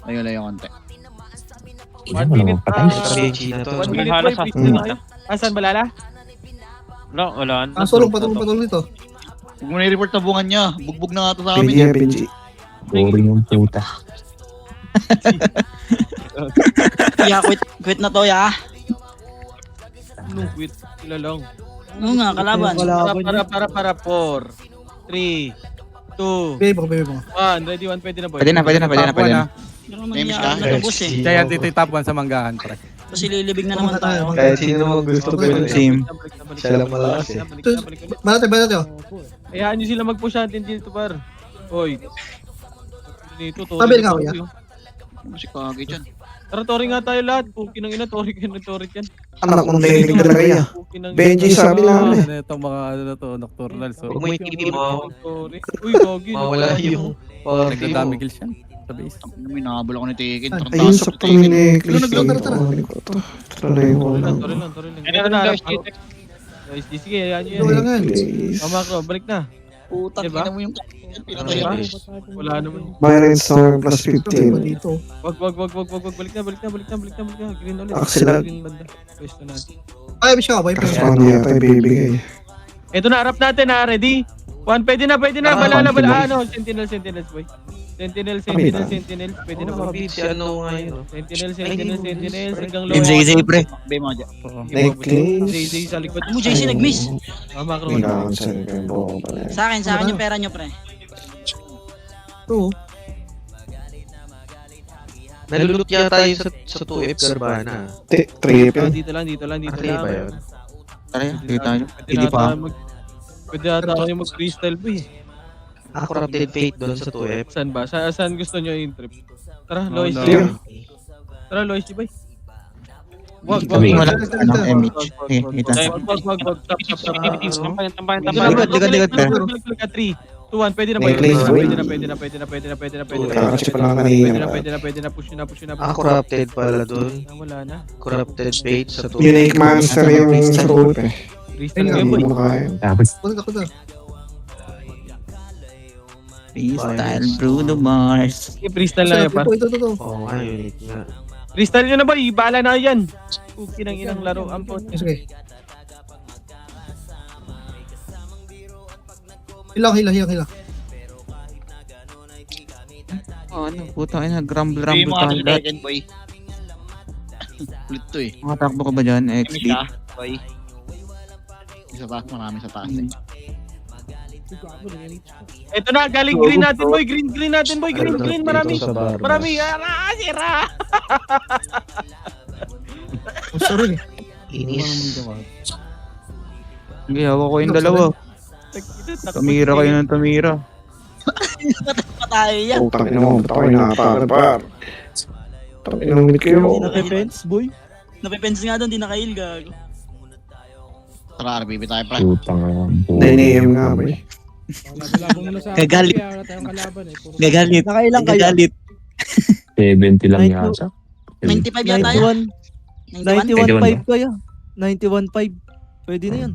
Speaker 8: Ayun lang yung konti.
Speaker 1: 1 minute pa.
Speaker 9: Sa Benji na to.
Speaker 1: 1 minute,
Speaker 13: Halos
Speaker 1: boy. Please na kayo. Asan, balala?
Speaker 13: Wala.
Speaker 6: Sulong patulong dito.
Speaker 8: Huwag mo na-report na bungan niya. Bugbog na nga to sa amin.
Speaker 2: Benji.
Speaker 12: Boring yung puta.
Speaker 10: Quit na to, ya.
Speaker 1: Anong quit? Sila lang.
Speaker 10: Oo nga, kalaban.
Speaker 1: Para 4, 3, 2,
Speaker 6: Bebe mo.
Speaker 1: 1. Ready, 1. Pwede na, boy.
Speaker 7: Pwede na.
Speaker 8: Names ka?
Speaker 5: Kaya dito yung top 1 sa manggahan, pre.
Speaker 10: Kasi lilibig na naman tayo.
Speaker 9: Kahit sino naman gusto ko yun.
Speaker 7: Same.
Speaker 9: Siya lang malakas eh.
Speaker 6: Balate.
Speaker 1: Hayaan nyo sila mag-push natin dito, par. Hoy. Dito, Tori.
Speaker 6: Tabi nga, kuya.
Speaker 8: Si Kage dyan.
Speaker 1: Tara, Tori nga tayo lahat. Pukin ng ina, Tori yan.
Speaker 2: Anak kong technique talaga yan. Benji, sabi namin.
Speaker 5: Itong mga nocturnal. So,
Speaker 9: Huwag mo ikipi mo.
Speaker 1: Tori. Uy, Gogi.
Speaker 9: Mawala yung party mo.
Speaker 5: nagdadami kills yan. Sa base.
Speaker 8: May nakabal ako ni Tekin.
Speaker 2: Ayun, sakto may necklace.
Speaker 6: Tara.
Speaker 2: Tara na yung wala.
Speaker 1: Tori lang. Ito na, harap ako. Guys, sige, hayaan nyo
Speaker 6: Wala
Speaker 1: yan.
Speaker 6: nga.
Speaker 1: Tama ko, balik na.
Speaker 8: Putang
Speaker 1: Diba?
Speaker 8: ina mo yung pinatay
Speaker 1: Diba?
Speaker 8: ako.
Speaker 1: Wala naman.
Speaker 2: Byron Star plus 15.
Speaker 6: Dito.
Speaker 1: Wag. Balik na. Green ulit.
Speaker 2: Axel.
Speaker 1: Green banda. Pwesto natin.
Speaker 6: Ay, siya ka ba?
Speaker 2: Kasi paano yata ibibigay.
Speaker 1: Ito na, harap natin ha. Ready? 1, pwede na. Balala. Sentinels, boy. Sentinels. Pwede na ba?
Speaker 9: Mabit si ano ngayon.
Speaker 1: Sentinels. Hanggang low.
Speaker 7: Team ZZ, pre.
Speaker 8: Bay mo dyan.
Speaker 2: Necklace.
Speaker 1: JJ sa likod.
Speaker 10: Mo, JC, nag-miss.
Speaker 1: Tama ka
Speaker 2: Hindi
Speaker 1: naman.
Speaker 2: na ako sa buko pala.
Speaker 10: Sa akin yung pera nyo, pre.
Speaker 6: Oo.
Speaker 9: Nalulot yata tayo sa 2F Garbana.
Speaker 2: Trip.
Speaker 1: Dito lang.
Speaker 9: Trip ba yun?
Speaker 7: Tara, dito tayo. Hindi pa.
Speaker 1: Pwede ata kayo mag-freestyle, boy.
Speaker 9: Corrupted Fate doon sa 2F.
Speaker 1: Saan ba? Saan gusto nyo yung trip? Tara,
Speaker 5: No,
Speaker 1: Lois
Speaker 5: no.
Speaker 1: G. Tara, Lois G, boy. Wag.
Speaker 7: Wala. MH. Kita.
Speaker 1: Wag.
Speaker 13: Tampayan.
Speaker 7: Likod.
Speaker 1: 3, 2, 1. Pwede na, boy.
Speaker 2: Necklace, boy.
Speaker 1: Pwede na.
Speaker 2: Kakachi pa lang kanina.
Speaker 1: Pwede na. Push na.
Speaker 9: Corrupted pala doon.
Speaker 1: Wala na.
Speaker 9: Corrupted Fate sa 2F.
Speaker 2: Unique monster yung sa tulip eh.
Speaker 1: Freestyle game, boy.
Speaker 2: Hindi mo kaya.
Speaker 12: Tapos,
Speaker 6: Ako na.
Speaker 7: Freestyle Bruno Mars.
Speaker 1: Freestyle na yan, par.
Speaker 6: Ito.
Speaker 9: Oo nga, unique nga.
Speaker 1: Freestyle nyo na boy, bahala na kayo yan. Okay ng inang laro, ampon.
Speaker 6: Sige. Hila.
Speaker 7: Oh, ano, puta ina, grumble
Speaker 8: Hindi mo
Speaker 7: tayo
Speaker 8: kasi
Speaker 7: lahat.
Speaker 8: second boy. Ulit to eh.
Speaker 7: Makatakbo ka ba dyan,
Speaker 8: Kami
Speaker 7: XD?
Speaker 8: siya, boy. Sa taas, marami sa taas eh.
Speaker 1: Ito na, galing green natin boy, green natin boy, green, marami. Marami, sira.
Speaker 6: Sorry.
Speaker 7: Sige, hawak ko yung dalawa. Tumira kayo ng tumira.
Speaker 3: Patay yan.
Speaker 2: Oh, tangin mo, ba't ako inaatakan, par? Tangin mo, minute kayo.
Speaker 10: Nakipens, boy.
Speaker 3: Napipense nga doon, di nakail gago.
Speaker 8: Tara, RBB tayo pa.
Speaker 12: Putang ina.
Speaker 2: 9 AM nga ba eh.
Speaker 4: Labong muna sa
Speaker 3: Gagalit.
Speaker 4: kaya wala tayong kalaban eh. Puro
Speaker 3: Gagalit.
Speaker 10: Nakailang kayo?
Speaker 3: Gagalit.
Speaker 12: 70 lang
Speaker 10: 92.
Speaker 12: yata.
Speaker 3: 95 yata yan.
Speaker 10: 91. 91.5 kaya. 91.5. Pwede na yun.